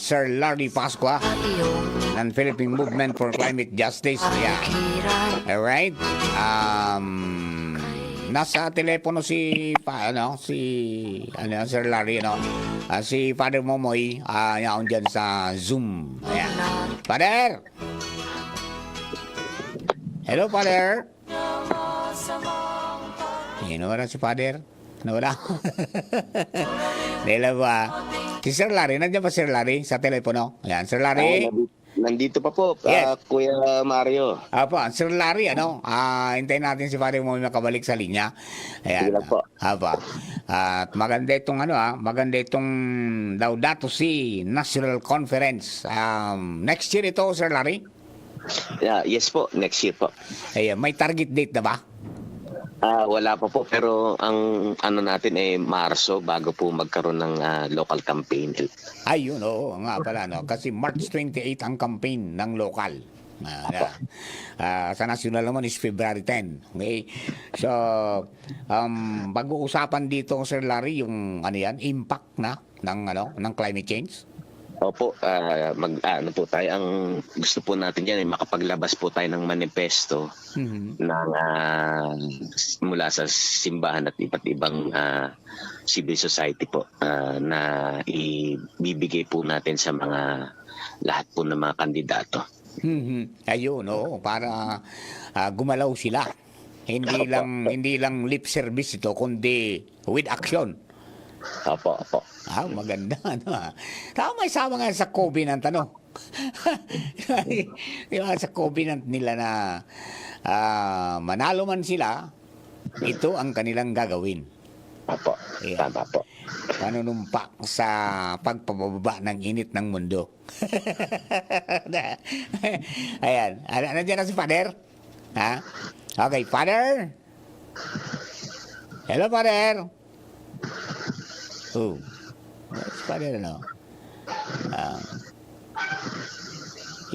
Sir Larry Pasqua ng Philippine Movement for Climate Justice. Yeah. Alright. nasa telepono si Sir Larry, si Father Momoy, yaon dyan sa Zoom. Ayan. Father! Hello, Father! Nawala si Father? Nawala? Dila ba? Si Sir Larry, nandiyan ba Sir Larry sa telepono? Ayan, Sir Larry? Nandito pa po, Yes. Kuya Mario. Apa, Sir Larry, hintayin natin si Father mo makabalik sa linya. Ayan. Apa. At maganda itong maganda itong Laudato Si National Conference. Next year ito, Sir Larry? Yes po, next year po. Ayan, may target date na ba? Wala pa po, pero ang natin ay Marso bago po magkaroon ng local campaign. Ayun, oo nga pala, kasi March 28 ang campaign ng local. Sa national naman is February 10. Okay? So, pag-uusapan dito, Sir Larry, yung impact ng climate change? Opo, po tayo. Ang gusto po natin yan ay makapaglabas po tayo ng manifesto ng mula sa simbahan at iba't ibang civil society po na ibibigay po natin sa mga lahat po ng mga kandidato. Ayun, para gumalaw sila. Hindi lang lip service ito, kundi with action. Opo. Maganda, Tama, isama nga sa covenant, sa covenant nila na manalo man sila, ito ang kanilang gagawin. Opo, tama po. Panunumpak sa pagpababa ng init ng mundo. Ayan. Nandiyan na si Father? Okay, Father? Hello, Father? Oh. Si Father,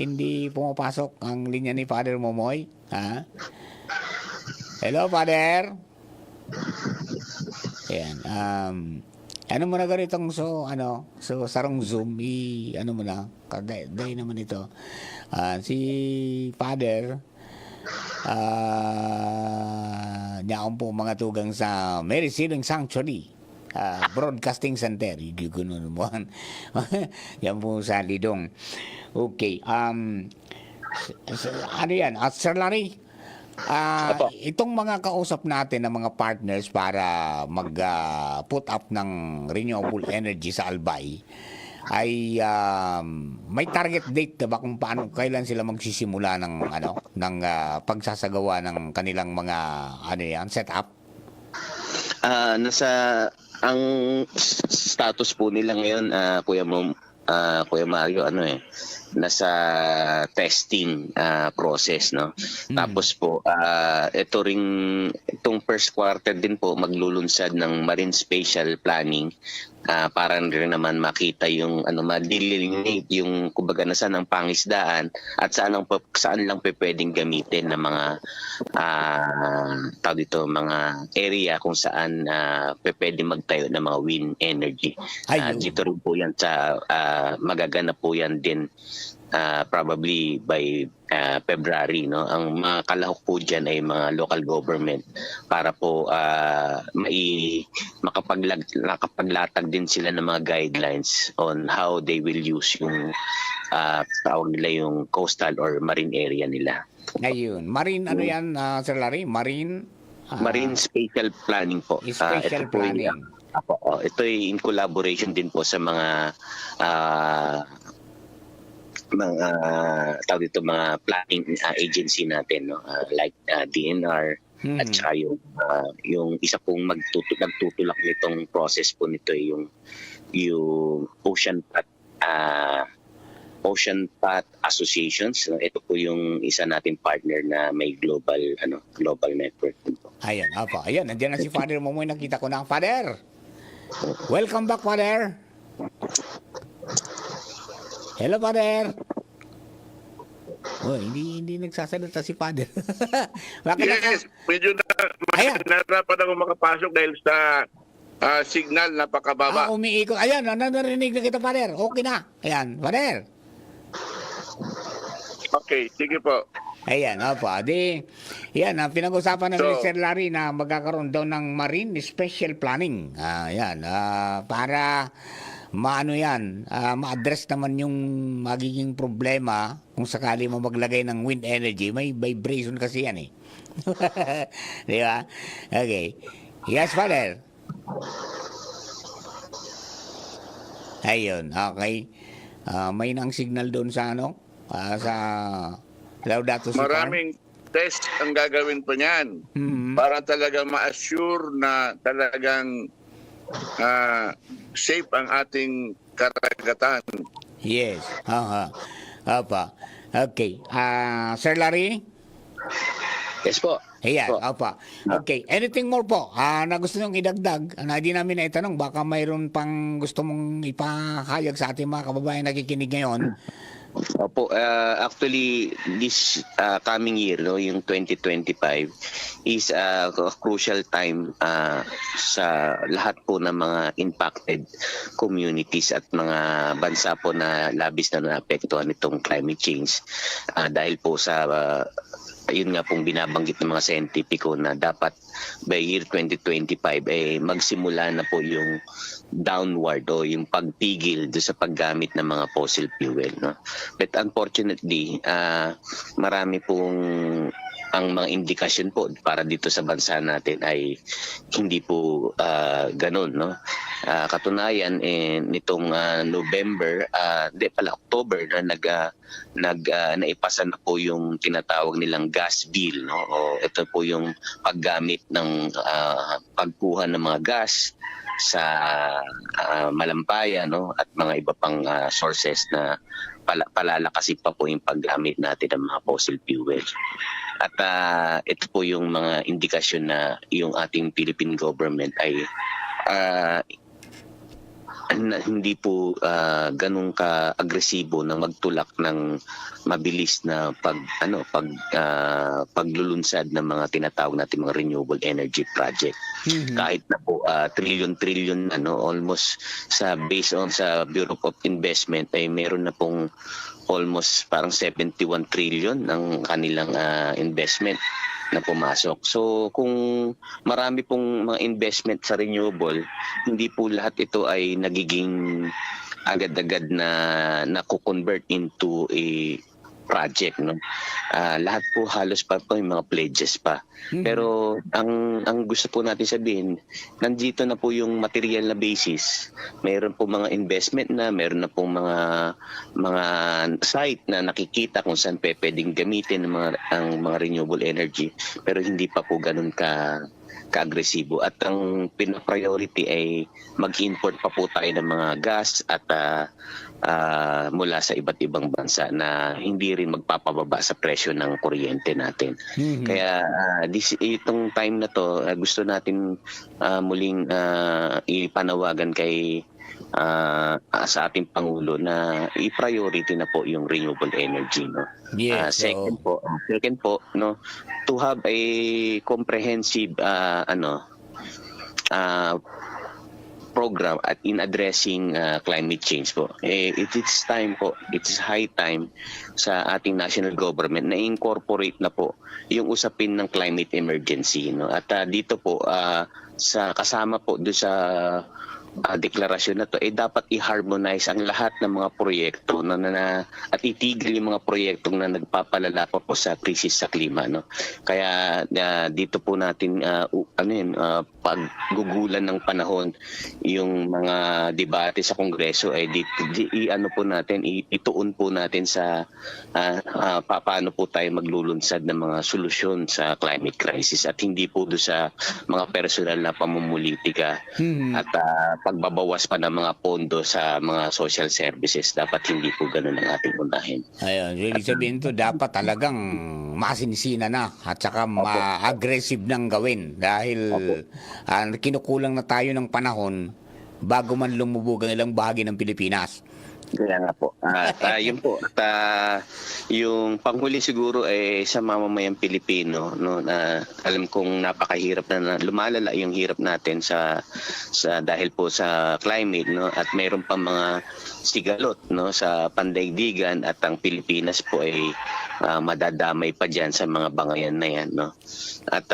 hindi pumapasok ang linya ni Father Momoy. Hello, Father? Ayan. Ano mo na ganitong sarong Zoom, mo na, day naman ito. Si Father, niyaon po mga tugang sa Mary Siling Sanctuary. Broadcasting Center, yan po sa Lidong. Okay, yan, Sir Larry, itong mga kausap natin ng mga partners para mag-put up ng renewable energy sa Albay, ay may target date na ba kung kailan sila magsisimula ng pagsasagawa ng kanilang mga setup? Ang status po nila ngayon, Kuya Mario, nasa testing process, Tapos po, itong first quarter din po maglulunsad ng Marine Spatial Planning para rin naman makita yung madelineate yung kumbaga nasaan ang pangisdaan at saan lang pwedeng gamitin ng mga mga area kung saan pwedeng magtayo ng mga wind energy. Dito rin po yan sa magaganap po yan din probably by February, Ang mga kalahok po dyan ay mga local government para po makapaglatag din sila ng mga guidelines on how they will use yung tawag nila yung coastal or marine area nila. Ayun. Marine, yan, Sir Larry? Marine Spatial Planning po. Spatial Planning. Ito ay in collaboration din po sa mga mga planning agency natin, like DNR at saka yung isa pong nagtutulak nitong process po nito ay yung Ocean Path Associations. Ito po yung isa nating partner na may global network po. Ayan, ayan, nandiyan na si Father Momoy, nakita ko na ang Father. Welcome back, Father. Hello, Father. Hindi nagsasalita si Father. Yes, medyo narapat ako makapasok dahil sa signal napakababa. Umiikot. Ayan, narinig na kita, Father. Okay na. Ayan, Father. Okay, sige po. Ayan, opo. Yan, pinag-usapan ng So- Sir Larry na magkakaroon daw ng marine special planning. Yan, para ma-address naman yung magiging problema kung sakali mo maglagay ng wind energy. May vibration kasi yan eh. Di ba? Okay. Yes, Father. Ayun, okay. May nang signal doon sa sa Laudato Si Farm. Maraming test ang gagawin pa niyan para talaga ma-assure na talagang safe ang ating karagatan. Yes. Apa. Okay. Sir Larry? Yes po. Ayan, apa. Okay. Anything more po na gusto nyo idagdag? Hindi namin naitanong. Baka mayroon pang gusto mong ipahayag sa ating mga kababayan nakikinig ngayon. Opo, actually this coming year, yung 2025 is a crucial time sa lahat po ng mga impacted communities at mga bansa po na labis na naapektuhan nitong climate change dahil po sa yun nga pong binabanggit ng mga scientifico na dapat by year 2025 magsimula na po yung downward o yung pagpigil do sa paggamit ng mga fossil fuel, no? But unfortunately, marami pong ang mga indikasyon po para dito sa bansa natin ay hindi po ganun, no? Katunayan nitong November, October na naipasa na po yung tinatawag nilang gas bill, no? O ito po yung paggamit ng pagkuha ng mga gas sa malampaya, no, at mga iba pang sources na palalakasin pa po yung paggamit natin ng mga fossil fuels. At ito po yung mga indikasyon na yung ating Philippine government ay hindi po ganun ka-agresibo na magtulak ng mabilis na paglulunsad ng mga tinatawag natin mga renewable energy project. Kahit na po trillion almost based on sa Bureau of Investment ay meron na pong almost parang 71 trillion ng kanilang investment na pumasok. So kung marami pong mga investment sa renewable, hindi po lahat ito ay nagiging agad-agad na naku-convert into a project, no? Lahat po halos pa po yung mga pledges pa. Pero ang gusto po natin sabihin, nandito na po yung material na basis. Mayroon po mga investment na, mayroon na pong mga site na nakikita kung saan pwedeng gamitin ang mga renewable energy, pero hindi pa po ganun ka-agresibo. At ang pina-priority ay mag-import pa po tayo ng mga gas at mula sa iba't ibang bansa na hindi rin magpapababa sa presyo ng kuryente natin. Kaya itong time na to, gusto natin muling ipanawagan kay sa ating Pangulo na i-priority na po yung renewable energy, no? Yes, second po, no, to have a comprehensive program at in addressing climate change po. It's time po, it's high time sa ating national government na incorporate na po yung usapin ng climate emergency, no? At dito po sa kasama po do sa deklarasyon na to, dapat i-harmonize ang lahat ng mga proyekto at itigil yung mga proyektong na nagpapalala pa po sa krisis sa klima, no? Kaya dito po natin paggugulan ng panahon yung mga debate sa Kongreso ay ituon po natin sa paano po tayo maglulunsad ng mga solusyon sa climate crisis at hindi po do sa mga personal na pamumulitika at pagbabawas pa ng mga pondo sa mga social services. Dapat hindi po ganun ang ating unahin. Ayun, ibig sabihin to, dapat talagang masinisina na at saka ma-aggressive nang gawin dahil kinukulang na tayo ng panahon bago man lumubog ang ilang bahagi ng Pilipinas. Kaya nga po. Yun po. Yung panghuli siguro ay sa mamamayang Pilipino, no, na alam kong napakahirap na lumalala yung hirap natin sa dahil po sa climate, no, at mayroon pa mga sigalot, no, sa pandaigdigan at ang Pilipinas po ay madadamay pa dyan sa mga bangayan na yan, no? At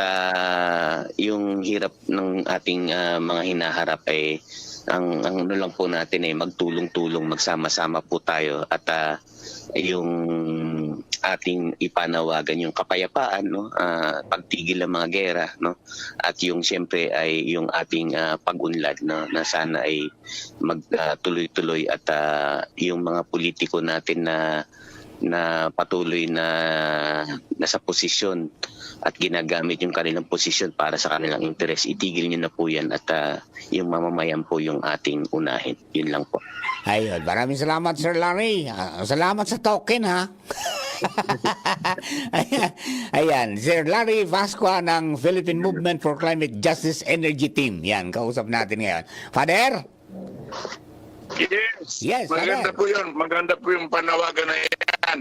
yung hirap ng ating mga hinaharap ay ang ano lang po natin ay magtulong-tulong, magsama-sama po tayo at yung ating ipanawagan yung kapayapaan, no, pagtigil ng mga gera, no, at yung siyempre ay yung ating pag-unlad, no, na sana ay magtuloy-tuloy at yung mga politiko natin na patuloy na nasa posisyon at ginagamit yung kanilang posisyon para sa kanilang interes, itigil nyo na po yan at yung mamamayan po yung ating unahin. Yun lang po. Ayun, maraming salamat Sir Larry. Salamat sa token ha. Ayan, Sir Larry Vasqua ng Philippine Movement for Climate Justice Energy Team. Yan, kausap natin ngayon. Father? Yes, maganda po yun. Maganda po yung panawagan na yan.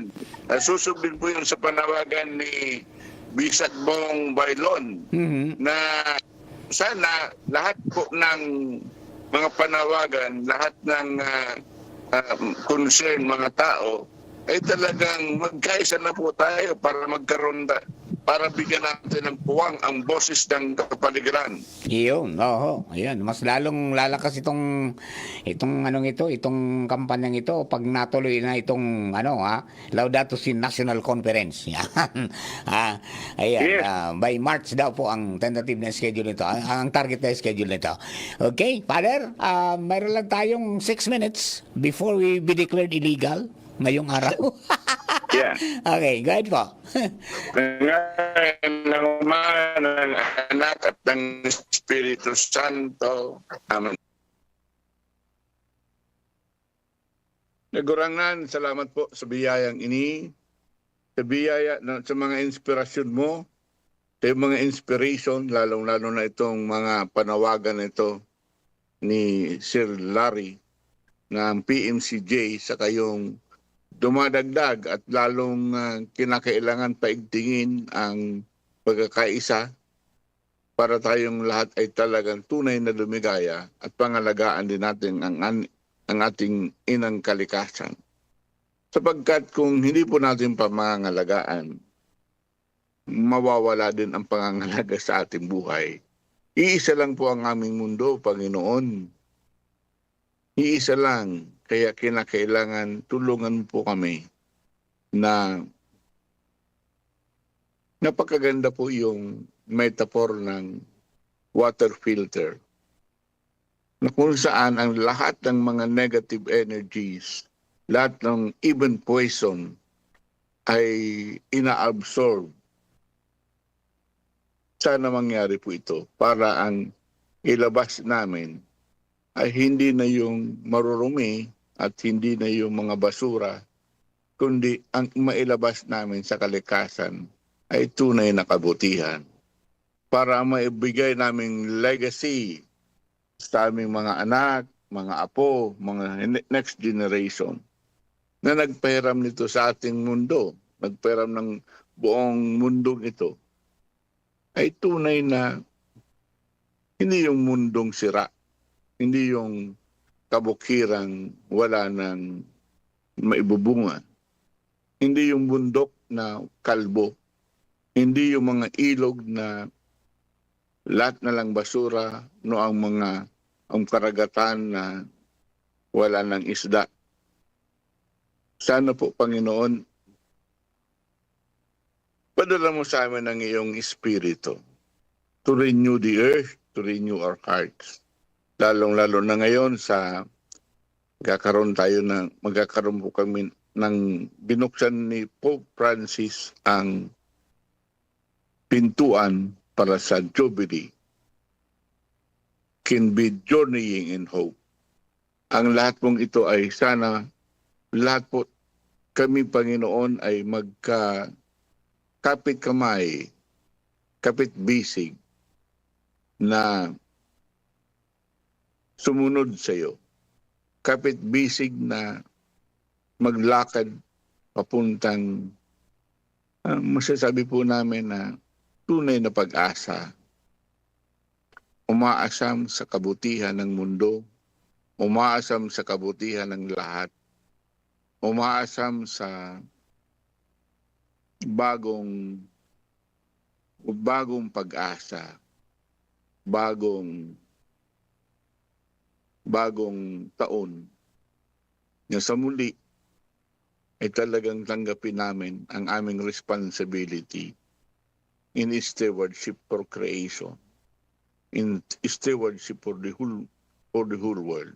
Susubin po yun sa panawagan ni Bisag Bong Bailon na sana lahat po ng mga panawagan, lahat ng concern mga tao ay talagang magkaisa na po tayo para magkaroon para bigyan natin ng puwang ang boses ng kapaligiran. Iyon, oo. Ayan, mas lalong lalakas itong itong kampanyang ito pag natuloy na itong Laudato Si National Conference. Yan. Ayan, Yes. By March daw po ang tentative na schedule nito, ang target na schedule nito. Okay, Father, mayroon lang tayong 6 minutes before we be declared illegal ngayong araw. Yeah. Okay, go ahead po. Ngayon ng Ama, ng Anak at ng Espiritu Santo. Amen. Nagurangan, salamat po sa biyayang ini, sa biyaya, sa mga inspirasyon mo, sa mga inspiration, lalong-lalo na itong mga panawagan ito ni Sir Larry ng PMCJ sa kayong dumadagdag at lalong kinakailangan paigtingin ang pagkakaisa para tayong lahat ay talagang tunay na lumigaya at pangalagaan din natin ang ating inang kalikasan. Sapagkat kung hindi po natin pamangalagaan, mawawala din ang pangangalaga sa ating buhay. Iisa lang po ang aming mundo, Panginoon. Iisa lang. Kaya kinakailangan tulungan po kami na napakaganda po yung metaphor ng water filter na kung saan ang lahat ng mga negative energies, lahat ng even poison ay ina-absorb. Sana mangyari po ito para ang ilabas namin ay hindi na yung marurumi at hindi na yung mga basura, kundi ang mailabas namin sa kalikasan ay tunay na kabutihan para maibigay naming legacy sa aming mga anak, mga apo, mga next generation na nagpahiram nito sa ating mundo, nagpahiram ng buong mundong ito, ay tunay na hindi yung mundong sira, hindi yung kabukirang wala ng maibubunga. Hindi yung bundok na kalbo. Hindi yung mga ilog na lahat na lang basura, no ang karagatan na wala ng isda. Sana po, Panginoon, padala mo sa amin ang iyong espiritu to renew the earth, to renew our hearts. Lalong-lalo na ngayon magkakaroon po kami ng binuksan ni Pope Francis ang pintuan para sa Jubilee. Can be journeying in hope. Ang lahat pong ito ay sana lahat po kami, Panginoon, ay kapit kamay, kapit bisig na sumunod sa iyo. Kapit bisig na maglakad papuntang masasabi po namin na tunay na pag-asa. Umaasam sa kabutihan ng mundo, umaasam sa kabutihan ng lahat, umaasam sa bagong pag-asa, bagong taon na sa muli ay talagang tanggapin namin ang aming responsibility in stewardship for creation, in stewardship for the whole world.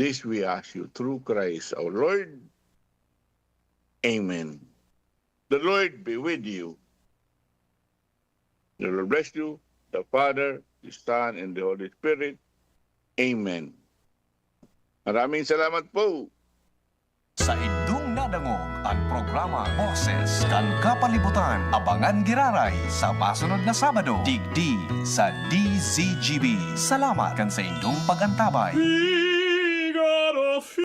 This we ask you through Christ our Lord. Amen. The Lord be with you. The Lord bless you, the Father, the Son, and the Holy Spirit. Amen. Maraming salamat po. Sa indung nadangog ang programa Boses kan Kapalibutan. Abangan giraray sa masunod na Sabado. Digdi sa DZGB. Salamat kan sa indung pagantabay.